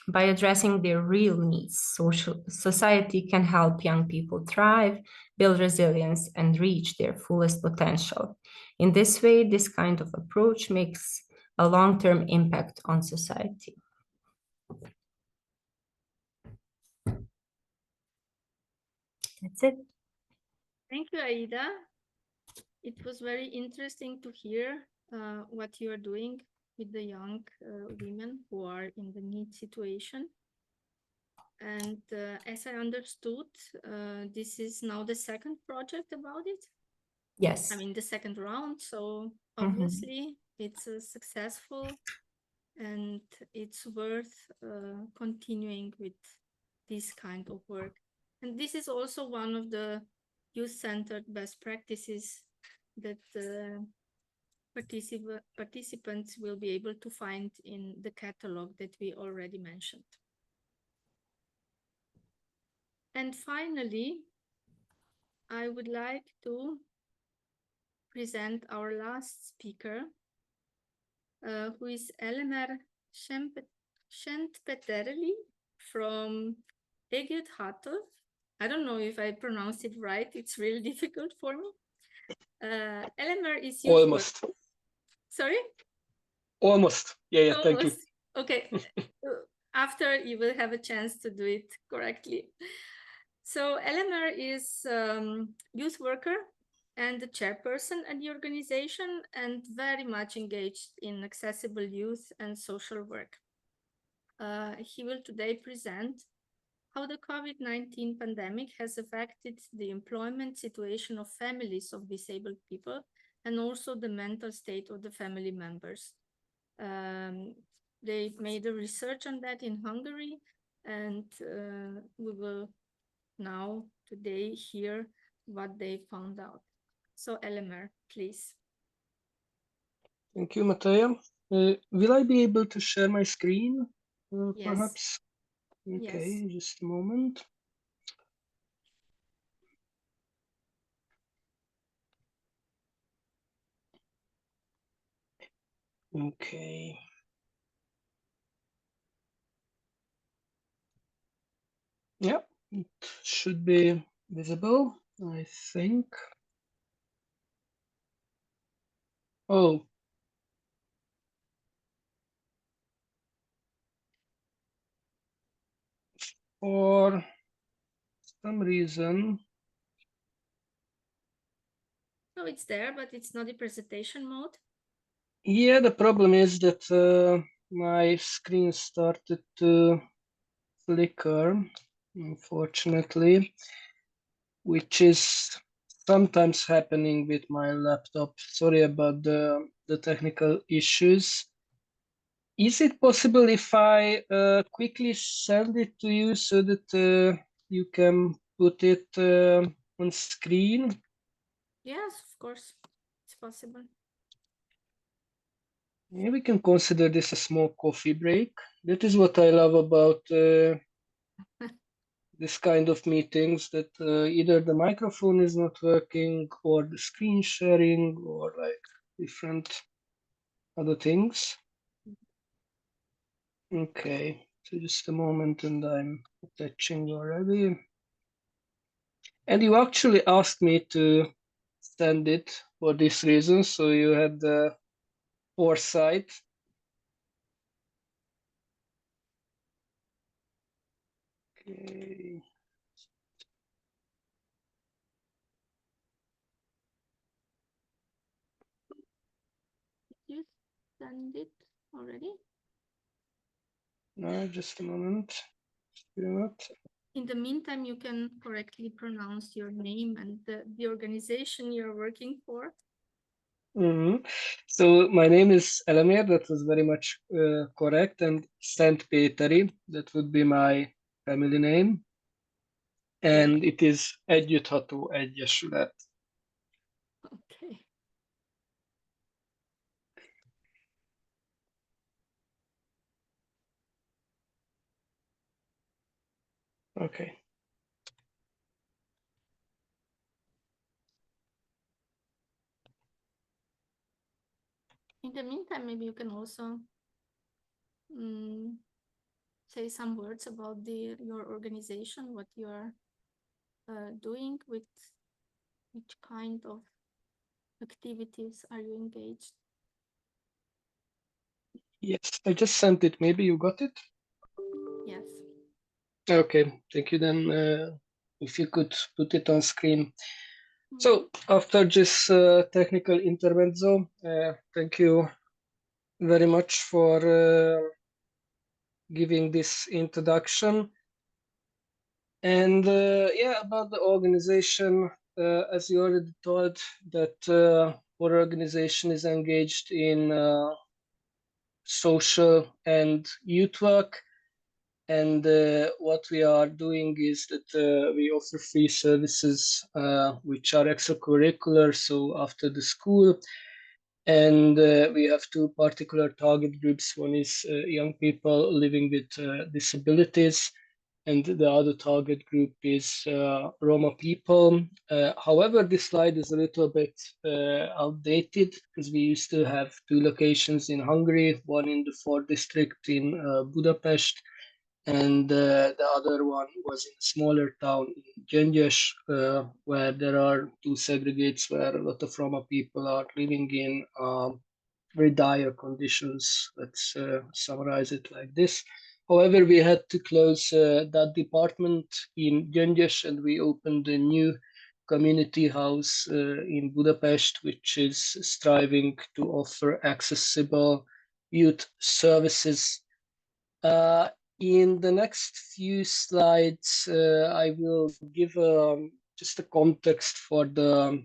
By addressing their real needs, society can help young people thrive, build resilience, and reach their fullest potential. In this way, this kind of approach makes a long-term impact on society. That's it. Thank you, Aida. It was very interesting to hear what you are doing with the young women who are in the need situation. And as I understood, this is now the second project about it. Yes. I mean, the second round. So obviously it's successful and it's worth continuing with this kind of work. And this is also one of the youth-centered best practices that participants will be able to find in the catalog that we already mentioned. And finally, I would like to present our last speaker, who is Elemer Şentpeterli from Egypthatov. I don't know if I pronounced it right. It's really difficult for me. Elemer is Almost. Sorry? Almost. Yeah, thank you. Almost. Okay. After you will have a chance to do it correctly. So Elemer is youth worker and the chairperson at the organization and very much engaged in accessible youth and social work. He will today present how the COVID-19 pandemic has affected the employment situation of families of disabled people and also the mental state of the family members. They made a research on that in Hungary, and we will now today hear what they found out. So Elemer, please. Thank you, Matea. Will I be able to share my screen, Yes. perhaps? Okay, Yes. just a moment. Okay. Yeah, it should be visible, I think. Oh. For some reason, No, it's there, but it's not the presentation mode. yeah, the problem is that my screen started to flicker, unfortunately, which is sometimes happening with my laptop. Sorry about the technical issues. Is it possible if I quickly send it to you so that you can put it on screen? Yes, of course, it's possible. Yeah, we can consider this a small coffee break. That is what I love about this kind of meetings, that either the microphone is not working or the screen sharing or like different other things. Okay, so just a moment and I'm attaching already. And you actually asked me to send it for this reason, so you had the foresight. Okay. Did you send it already? No, just a moment. Still not. In the meantime, you can correctly pronounce your name and the organization you're working for. Mhm. So my name is Elemer, that was very much correct, and Szentpéteri, that would be my family name, and it is Együttható Egyesület. Okay. Okay. In the meantime, maybe you can also say some words about your organization, what you are doing, with which kind of activities are you engaged? Yes, I just sent it. Maybe you got it? Yes. Okay, thank you. Then if you could put it on screen. So after this technical intermezzo, thank you very much for giving this introduction. And yeah, about the organization, as you already told, that our organization is engaged in social and youth work. And what we are doing is that we offer free services which are extracurricular, so after the school. And we have two particular target groups. One is young people living with disabilities, and the other target group is Roma people. However, this slide is a little bit outdated because we used to have two locations in Hungary, one in the 4th district in Budapest, and the other one was in a smaller town in Gyöngyös, where there are two segregates where a lot of Roma people are living in very dire conditions. Let's summarize it like this. However, we had to close that department in Gyöngyös, and we opened a new community house in Budapest, which is striving to offer accessible youth services. In the next few slides, I will give just a context for the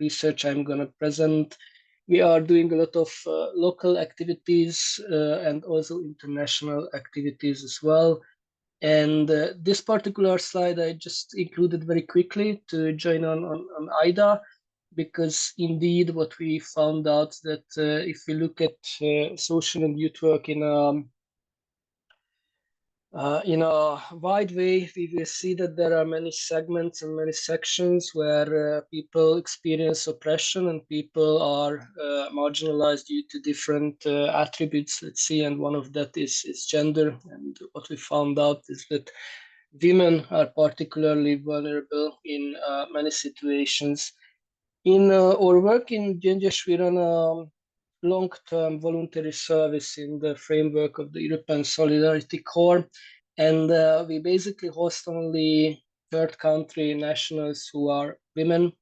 research I'm going to present. We are doing a lot of local activities and also international activities as well. And this particular slide I just included very quickly to join on IDA, because indeed what we found out that if we look at social and youth work in a wide way, we will see that there are many segments and many sections where people experience oppression and people are marginalized due to different attributes, let's see, and one of that is gender. And what we found out is that women are particularly vulnerable in many situations. In our work in Gyöngyös, we run a long-term voluntary service in the framework of the European Solidarity Corps. And we basically host only third country nationals who are women.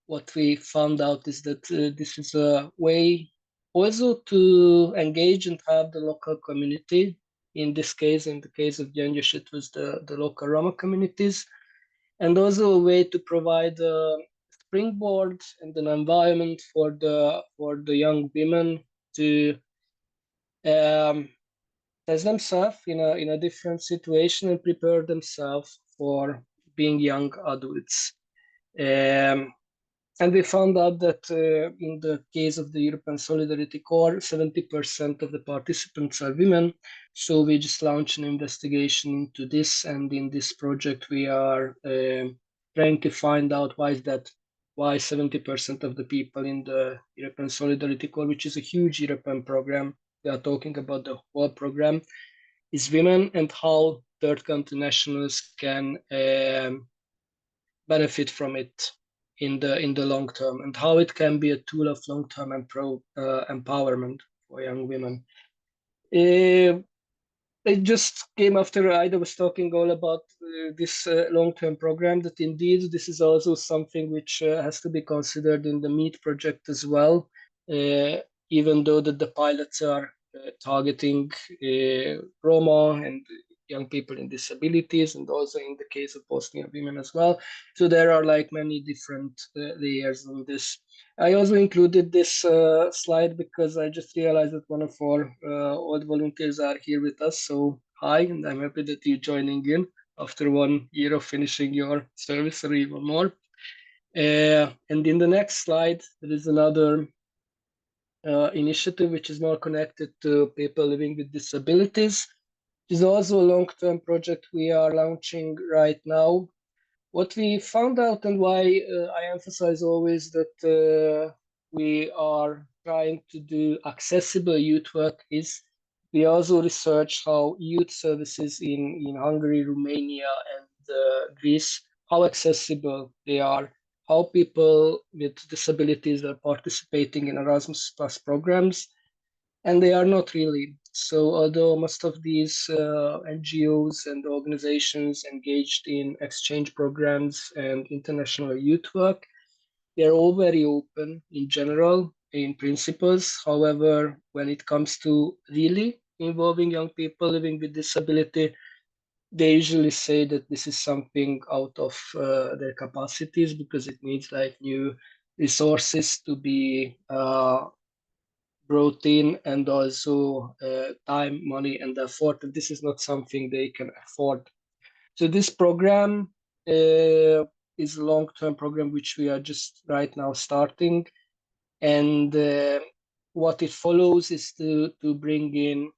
What we found out is that this is a way also to engage and have the local community. In this case, in the case of Gyöngyös, it was the local Roma communities, and also a way to provide a springboard and an environment for the young women to test themselves in a different situation and prepare themselves for being young adults. And we found out that in the case of the European Solidarity Corps, 70% of the participants are women. So we just launched an investigation into this, and in this project we are trying to find out why 70% of the people in the European Solidarity Corps, which is a huge European program, we are talking about the whole program, is women, and how third country nationals can benefit from it in the long term, and how it can be a tool of long-term empowerment for young women. It just came after Ida was talking all about this long-term program, that indeed this is also something which has to be considered in the MEET project as well, even though that the pilots are targeting Roma and young people in disabilities, and also in the case of Bosnian women as well. So there are like many different layers on this. I also included this slide because I just realized that one of our old volunteers are here with us. So hi, and I'm happy that you're joining in after 1 year of finishing your service or even more. And in the next slide, there is another initiative which is more connected to people living with disabilities. It is also a long-term project we are launching right now. What we found out, and why I emphasize always that we are trying to do accessible youth work, is we also research how youth services in Hungary, Romania, and Greece, how accessible they are, how people with disabilities are participating in Erasmus Plus programs, and they are not really. So although most of these NGOs and organizations engaged in exchange programs and international youth work, they're all very open in general, in principles. However, when it comes to really involving young people living with disability, they usually say that this is something out of their capacities, because it needs like new resources to be brought in, and also time, money, and effort. And this is not something they can afford. So this program is a long-term program which we are just right now starting, and what it follows is to bring in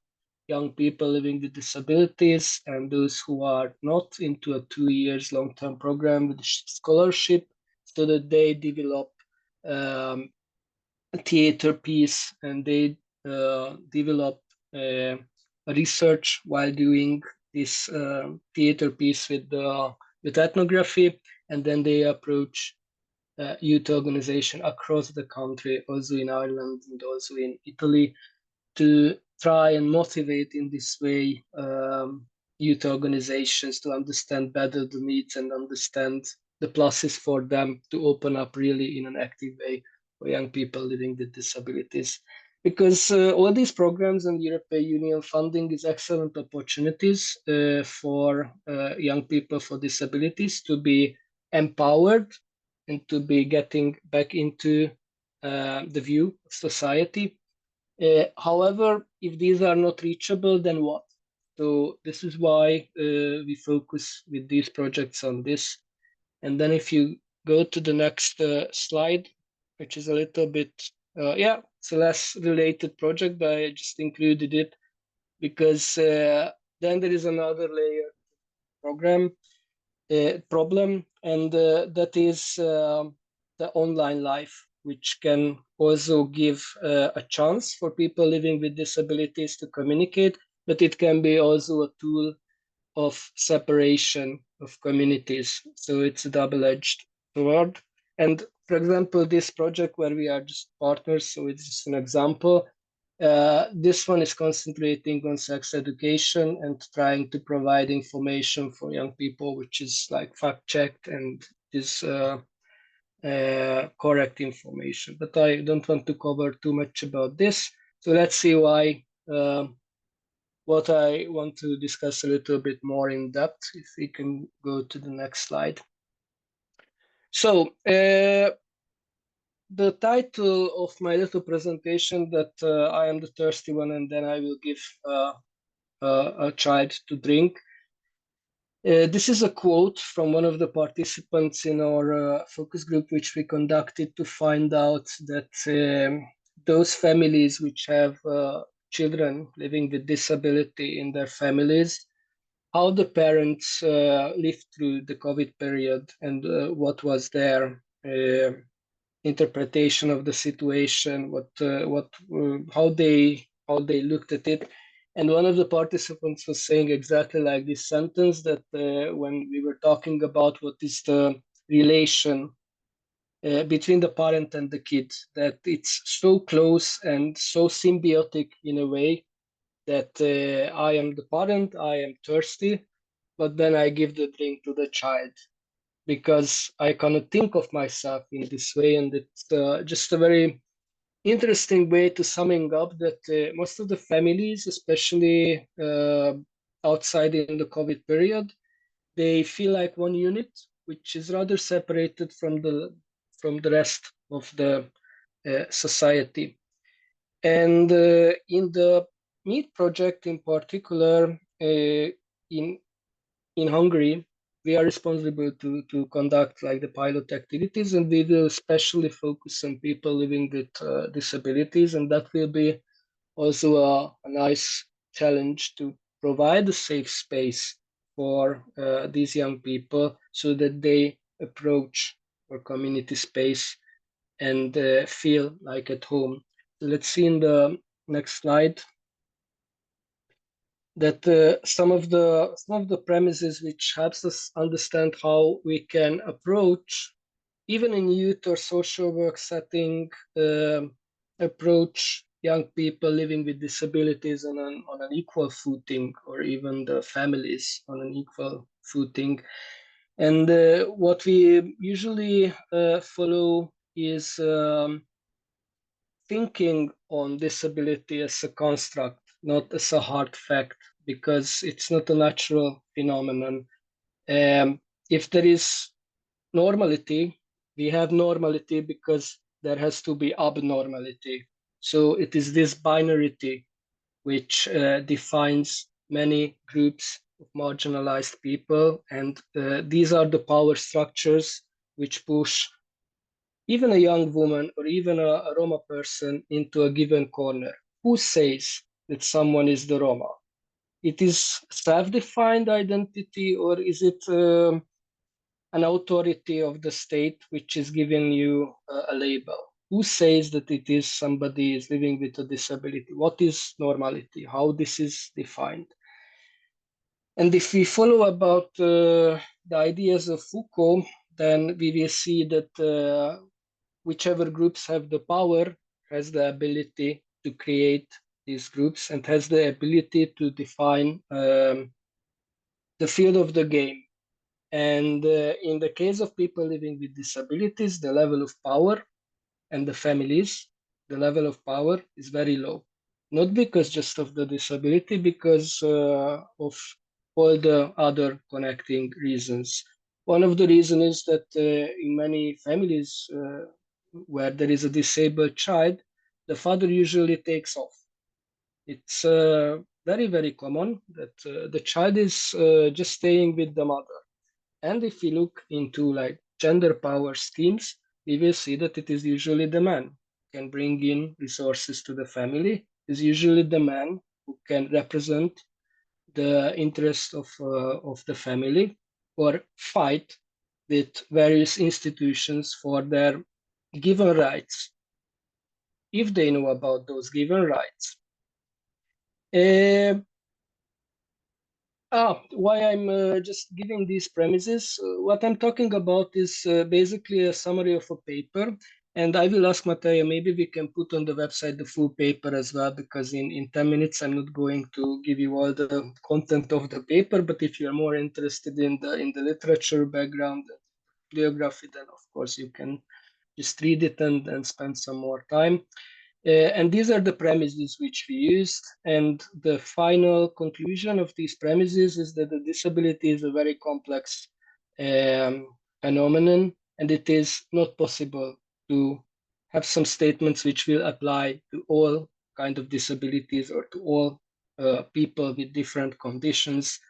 young people living with disabilities and those who are not into a 2 years long-term program with scholarship, so that they develop a theater piece, and they develop research while doing this theater piece with ethnography, and then they approach youth organization across the country, also in Ireland and also in Italy, to try and motivate in this way youth organizations to understand better the needs and understand the pluses for them to open up really in an active way for young people living with disabilities. Because all these programs and European Union funding is excellent opportunities for young people for disabilities to be empowered and to be getting back into the view of society. However, if these are not reachable, then what? So this is why we focus with these projects on this. And then if you go to the next slide, which is a little bit, yeah, it's a less related project, but I just included it because then there is another layer program problem, and that is the online life, which can also give a chance for people living with disabilities to communicate, but it can be also a tool of separation of communities. So it's a double-edged sword. And for example, this project where we are just partners, so it's just an example. This one is concentrating on sex education and trying to provide information for young people, which is like fact-checked and is correct information. But I don't want to cover too much about this. So let's see why. What I want to discuss a little bit more in depth, if we can go to the next slide. So the title of my little presentation that I am the thirsty one, and then I will give a child to drink. This is a quote from one of the participants in our focus group, which we conducted to find out that those families which have children living with disability in their families, how the parents lived through the COVID period, and what was their interpretation of the situation, how they looked at it. And one of the participants was saying exactly like this sentence, that when we were talking about what is the relation between the parent and the kid, that it's so close and so symbiotic in a way that I am the parent, I am thirsty, but then I give the drink to the child because I cannot think of myself in this way. And it's just a very interesting way to summing up that most of the families, especially outside in the COVID period, they feel like one unit, which is rather separated from the rest of the society. And in the MEET project in particular, in Hungary, we are responsible to conduct like the pilot activities, and we will especially focus on people living with disabilities, and that will be also a nice challenge to provide a safe space for these young people so that they approach our community space and feel like at home. So let's see in the next slide that some of the premises which helps us understand how we can approach, even in youth or social work setting, approach young people living with disabilities on an equal footing, or even the families on an equal footing. And what we usually follow is thinking on disability as a construct, not as a hard fact, because it's not a natural phenomenon. If there is normality, we have normality because there has to be abnormality. So it is this binarity which defines many groups of marginalized people. And these are the power structures which push even a young woman or even a Roma person into a given corner. Who says that someone is the Roma? It is self-defined identity, or is it an authority of the state which is giving you a label? Who says that it is somebody is living with a disability? What is normality? How this is defined? And if we follow about the ideas of Foucault, then we will see that whichever groups have the power has the ability to create these groups and has the ability to define the field of the game. And in the case of people living with disabilities, the level of power and the families, the level of power is very low. Not because just of the disability, because of all the other connecting reasons. One of the reasons is that in many families where there is a disabled child, the father usually takes off. It's very, very common that the child is just staying with the mother. And if we look into like gender power schemes, we will see that it is usually the man who can bring in resources to the family. It is usually the man who can represent the interest of the family or fight with various institutions for their given rights, if they know about those given rights. Why I'm just giving these premises? What I'm talking about is basically a summary of a paper. And I will ask Mateo, maybe we can put on the website the full paper as well, because in 10 minutes, I'm not going to give you all the content of the paper. But if you're more interested in the literature background, bibliography, then of course you can just read it and spend some more time. And these are the premises which we used. And the final conclusion of these premises is that the disability is a very complex phenomenon, and it is not possible to have some statements which will apply to all kind of disabilities or to all people with different conditions,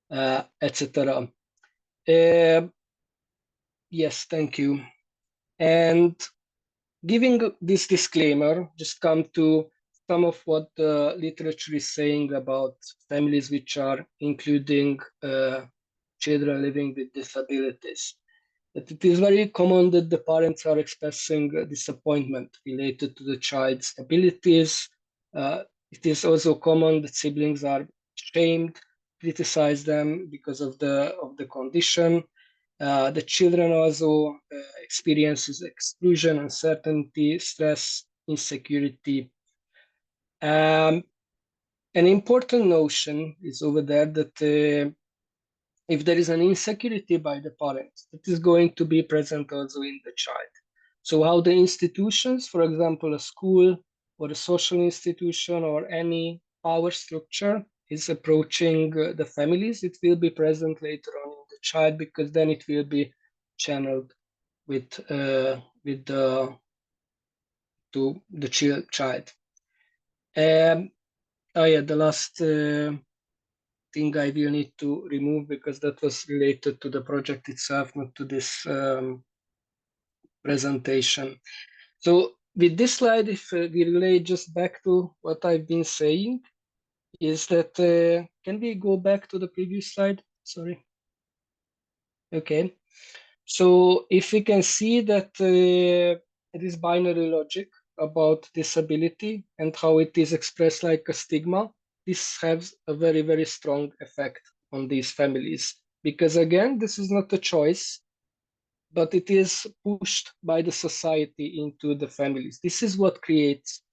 etc. Yes, thank you. And giving this disclaimer, just come to some of what the literature is saying about families which are including children living with disabilities. That it is very common that the parents are expressing disappointment related to the child's abilities. It is also common that siblings are shamed, criticize them because of the condition. The children also experiences exclusion, uncertainty, stress, insecurity. An important notion is over there that if there is an insecurity by the parents, it is going to be present also in the child. So how the institutions, for example, a school or a social institution or any power structure is approaching the families, it will be present later on in the child, because then it will be channeled with the to the child. Oh yeah, the last thing I will need to remove, because that was related to the project itself, not to this presentation. So with this slide, if we relate just back to what I've been saying, is that, can we go back to the previous slide? Sorry. Okay. So if we can see that it is binary logic about disability and how it is expressed like a stigma, this has a very, very strong effect on these families. Because again, this is not a choice, but it is pushed by the society into the families. This is what creates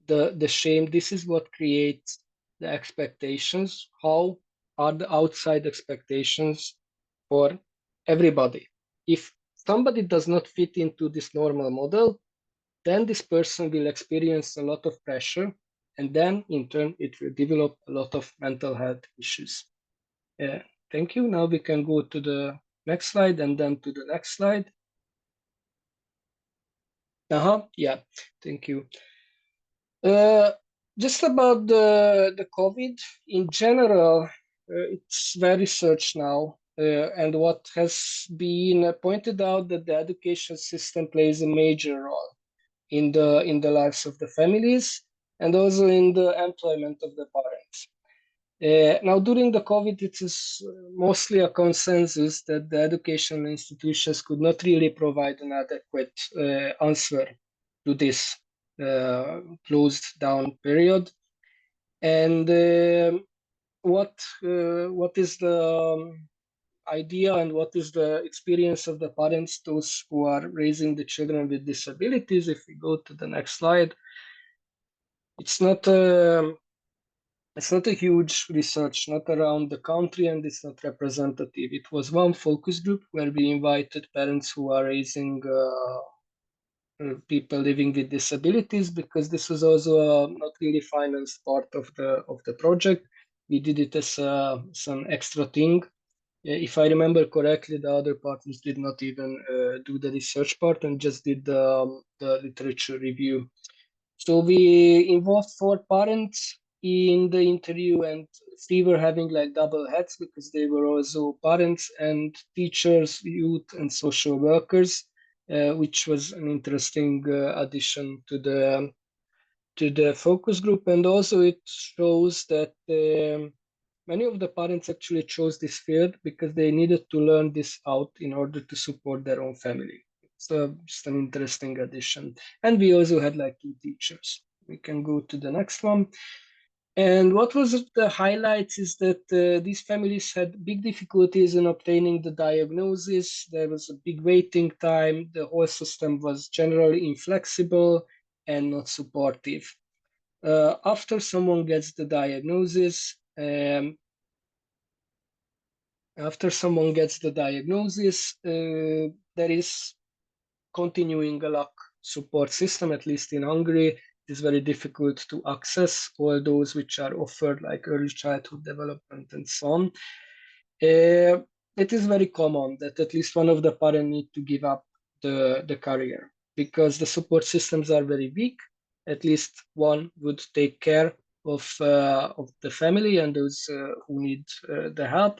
the shame. This is what creates the expectations. How are the outside expectations for everybody? If somebody does not fit into this normal model, then this person will experience a lot of pressure, and then in turn it will develop a lot of mental health issues. Thank you. Now we can go to the next slide and then to the next slide. Yeah, thank you. Just about the COVID in general, it's very research now, and what has been pointed out that the education system plays a major role in the lives of the families and also in the employment of the parents. Now, during the COVID, it is mostly a consensus that the educational institutions could not really provide an adequate answer to this closed down period. And what is the idea and what is the experience of the parents, those who are raising the children with disabilities? If we go to the next slide, it's not a huge research, not around the country, and it's not representative. It was one focus group where we invited parents who are raising people living with disabilities, because this was also a not really financed part of the project. We did it as some extra thing. If I remember correctly, the other partners did not even do the research part and just did the literature review. So we involved 4 parents in the interview, and 3 were having like double hats because they were also parents and teachers, youth, and social workers, which was an interesting addition to the focus group. And also it shows that many of the parents actually chose this field because they needed to learn this out in order to support their own family. So just an interesting addition. And we also had like 2 teachers. We can go to the next one. And what was the highlights is that these families had big difficulties in obtaining the diagnosis. There was a big waiting time. The whole system was generally inflexible and not supportive. After someone gets the diagnosis, there is continuing a lack support system, at least in Hungary. It is very difficult to access all those which are offered, like early childhood development and so on. It is very common that at least one of the parents need to give up the career because the support systems are very weak. At least one would take care of the family and those who need the help.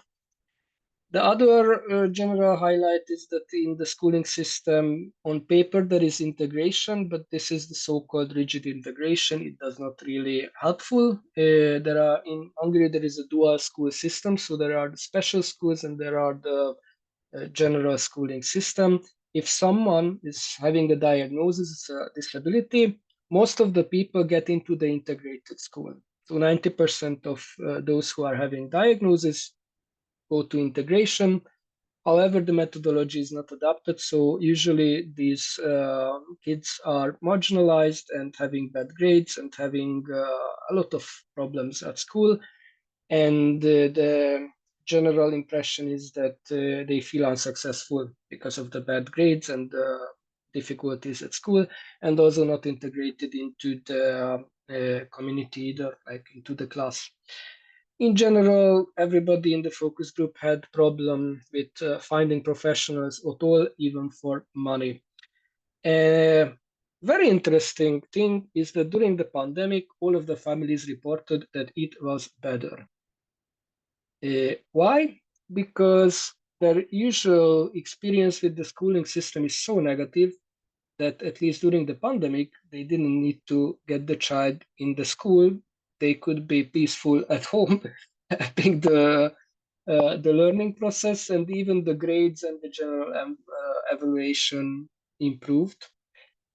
The other general highlight is that in the schooling system, on paper, there is integration, but this is the so-called rigid integration. It does not really helpful. In Hungary, there is a dual school system. So there are the special schools and there are the general schooling system. If someone is having a diagnosis, a disability, most of the people get into the integrated school. So 90% of those who are having diagnosis go to integration. However, the methodology is not adapted, so usually these kids are marginalized and having bad grades and having a lot of problems at school. And the general impression is that they feel unsuccessful because of the bad grades and difficulties at school, and also not integrated into the community either, like into the class. In general, everybody in the focus group had problem with finding professionals at all, even for money. Very interesting thing is that during the pandemic, all of the families reported that it was better. Why? Because their usual experience with the schooling system is so negative that at least during the pandemic, they didn't need to get the child in the school. They could be peaceful at home, helping the learning process, and even the grades and the general evaluation improved.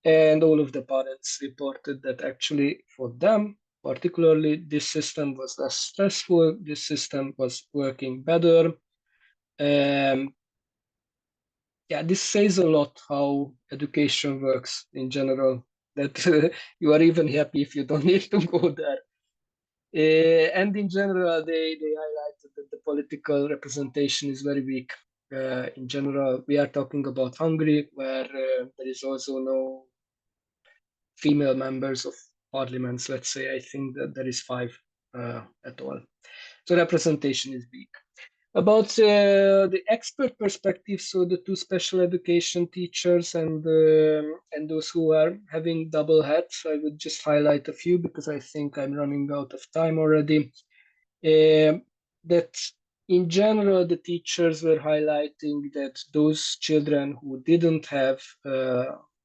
And all of the parents reported that actually for them, particularly, this system was less stressful, this system was working better. Yeah, this says a lot how education works in general, that you are even happy if you don't need to go there. And in general, they highlighted that the political representation is very weak. In general, we are talking about Hungary, where there is also no female members of parliaments, let's say. I think that there is 5 at all. So representation is weak. About the expert perspective, so the two special education teachers and those who are having double hats, I would just highlight a few because I think I'm running out of time already. That in general, the teachers were highlighting that those children who didn't have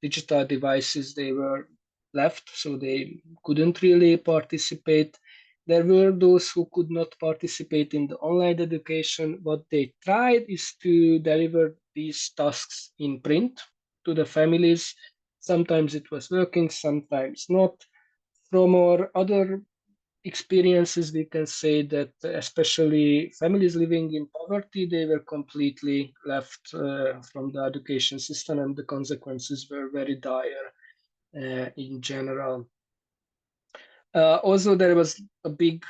digital devices, they were left, so they couldn't really participate. There were those who could not participate in the online education. What they tried is to deliver these tasks in print to the families. Sometimes it was working, sometimes not. From our other experiences, we can say that especially families living in poverty, they were completely left from the education system, and the consequences were very dire in general. Also, there was a big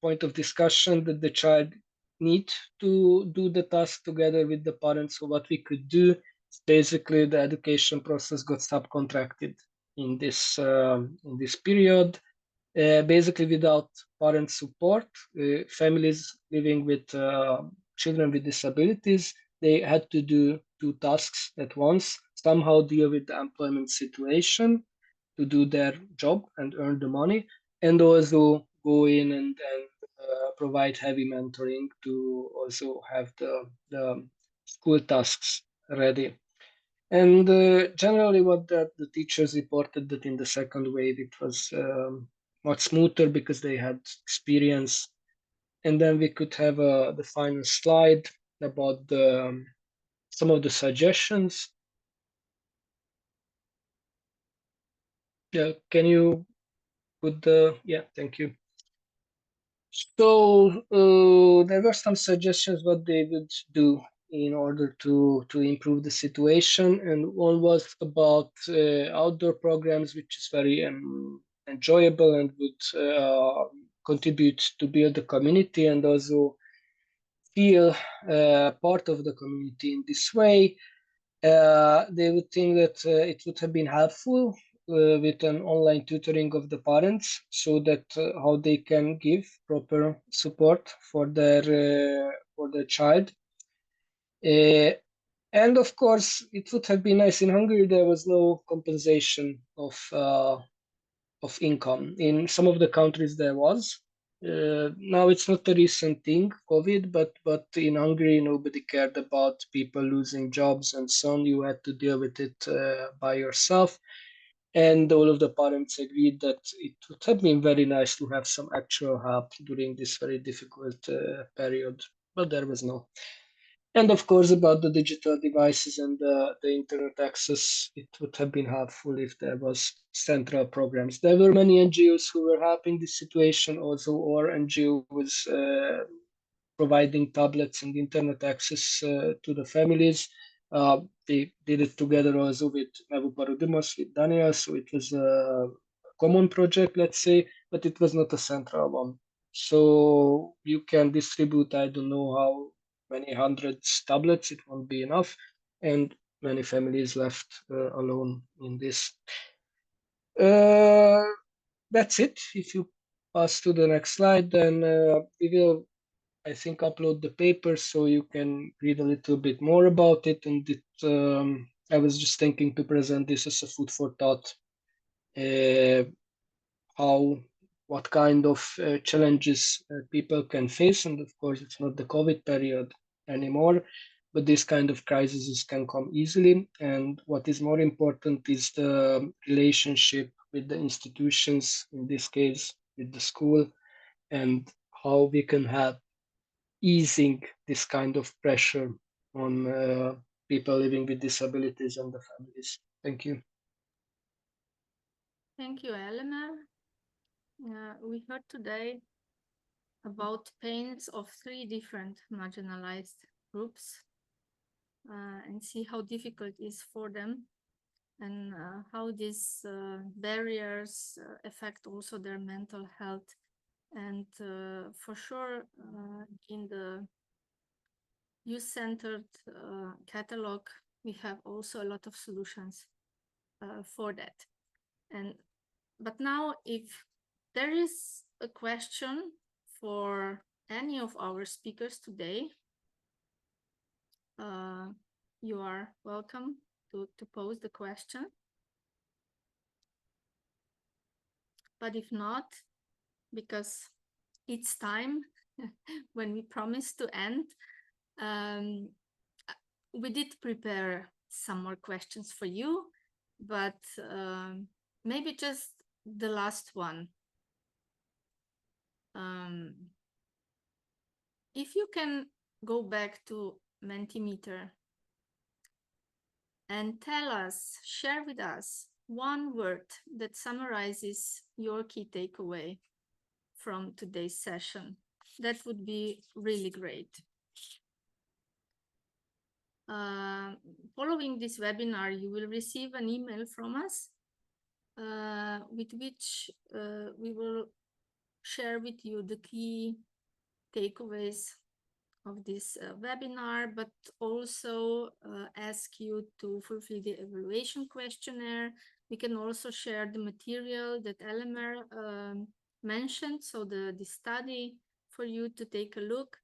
point of discussion that the child need to do the task together with the parents. So what we could do is basically the education process got subcontracted in this period. Basically, without parent support, families living with children with disabilities, they had to do two tasks at once, somehow deal with the employment situation to do their job and earn the money, and also go in and provide heavy mentoring to also have the school tasks ready. And generally, what the teachers reported that in the second wave it was much smoother because they had experience. And then we could have the final slide about some of the suggestions. Yeah, can you put the, yeah, thank you. So there were some suggestions what they would do in order to improve the situation, and one was about outdoor programs, which is very enjoyable and would contribute to build the community and also feel part of the community in this way. They would think that it would have been helpful with an online tutoring of the parents so that how they can give proper support for their child. And of course, it would have been nice. In Hungary, there was no compensation of income. In some of the countries, there was. Now it's not a recent thing, COVID, but in Hungary, nobody cared about people losing jobs and so on. You had to deal with it by yourself. And all of the parents agreed that it would have been very nice to have some actual help during this very difficult period, but there was no. And of course, about the digital devices and the internet access, it would have been helpful if there was central programs. There were many NGOs who were helping this situation. Also, our NGO was providing tablets and internet access to the families. They did it together also with Mevu Parodimos, with Daniel, so it was a common project, let's say, but it was not a central one. So you can distribute, I don't know how many hundreds tablets, it won't be enough, and many families left alone in this. That's it. If you pass to the next slide, then we will, I think, upload the paper so you can read a little bit more about it. And I was just thinking to present this as a food for thought. What kind of challenges people can face, and of course, it's not the COVID period anymore, but this kind of crises can come easily. And what is more important is the relationship with the institutions, in this case, with the school, and how we can help easing this kind of pressure on people living with disabilities and the families. Thank you. Thank you, Eleanor. We heard today about pains of 3 different marginalized groups and see how difficult it is for them and how these barriers affect also their mental health. And for sure, in the youth-centered catalog, we have also a lot of solutions for that. But now, if there is a question for any of our speakers today, you are welcome to pose the question. But if not, because it's time when we promised to end, we did prepare some more questions for you, but maybe just the last one. If you can go back to Mentimeter and tell us, share with us one word that summarizes your key takeaway from today's session, that would be really great. Following this webinar, you will receive an email from us with which we will share with you the key takeaways of this webinar, but also ask you to fulfill the evaluation questionnaire. We can also share the material that Elemer mentioned, so the study for you to take a look.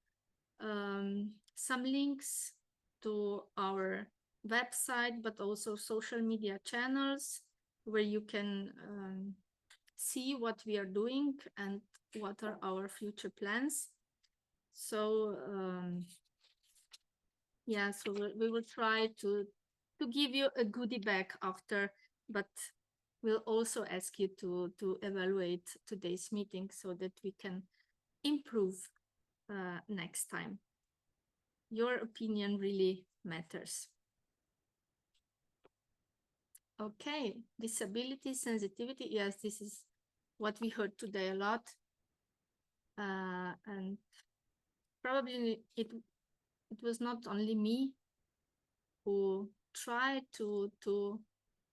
Some links to our website, but also social media channels where you can see what we are doing and what are our future plans. So yeah, so we will try to give you a goodie bag after, but we'll also ask you to evaluate today's meeting so that we can improve next time. Your opinion really matters. Okay, disability sensitivity. Yes, this is what we heard today a lot. And probably it was not only me who tried to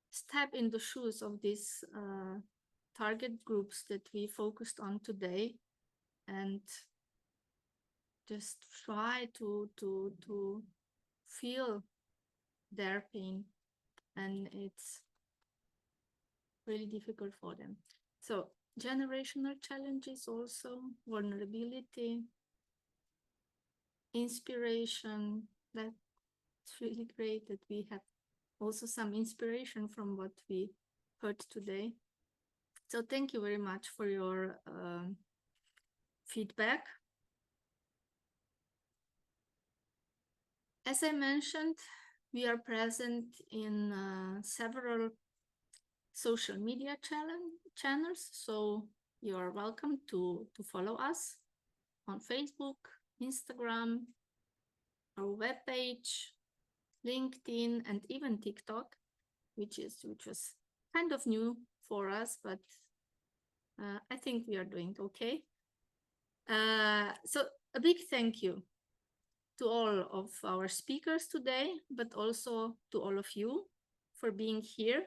step in the shoes of these target groups that we focused on today, and just try to feel their pain, and it's really difficult for them. So generational challenges, also vulnerability, inspiration. That's really great that we have also some inspiration from what we heard today. So thank you very much for your feedback. As I mentioned, we are present in several social media channels, so you are welcome to follow us on Facebook, Instagram, our webpage, LinkedIn, and even TikTok, which was kind of new for us, but I think we are doing okay. So a big thank you to all of our speakers today, but also to all of you for being here.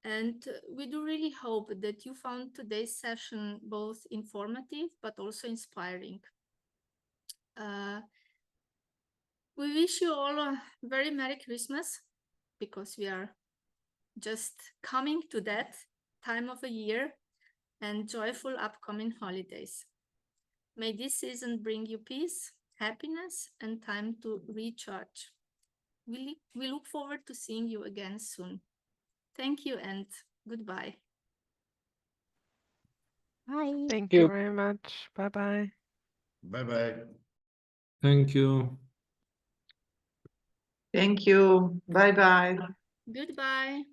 And we do really hope that you found today's session both informative, but also inspiring. We wish you all a very Merry Christmas, because we are just coming to that time of a year, and joyful upcoming holidays. May this season bring you peace, happiness, and time to recharge. We look forward to seeing you again soon. Thank you and goodbye. Bye. Thank you. you very much. Bye-bye. Bye-bye. Thank you. Thank you. Bye-bye. Goodbye.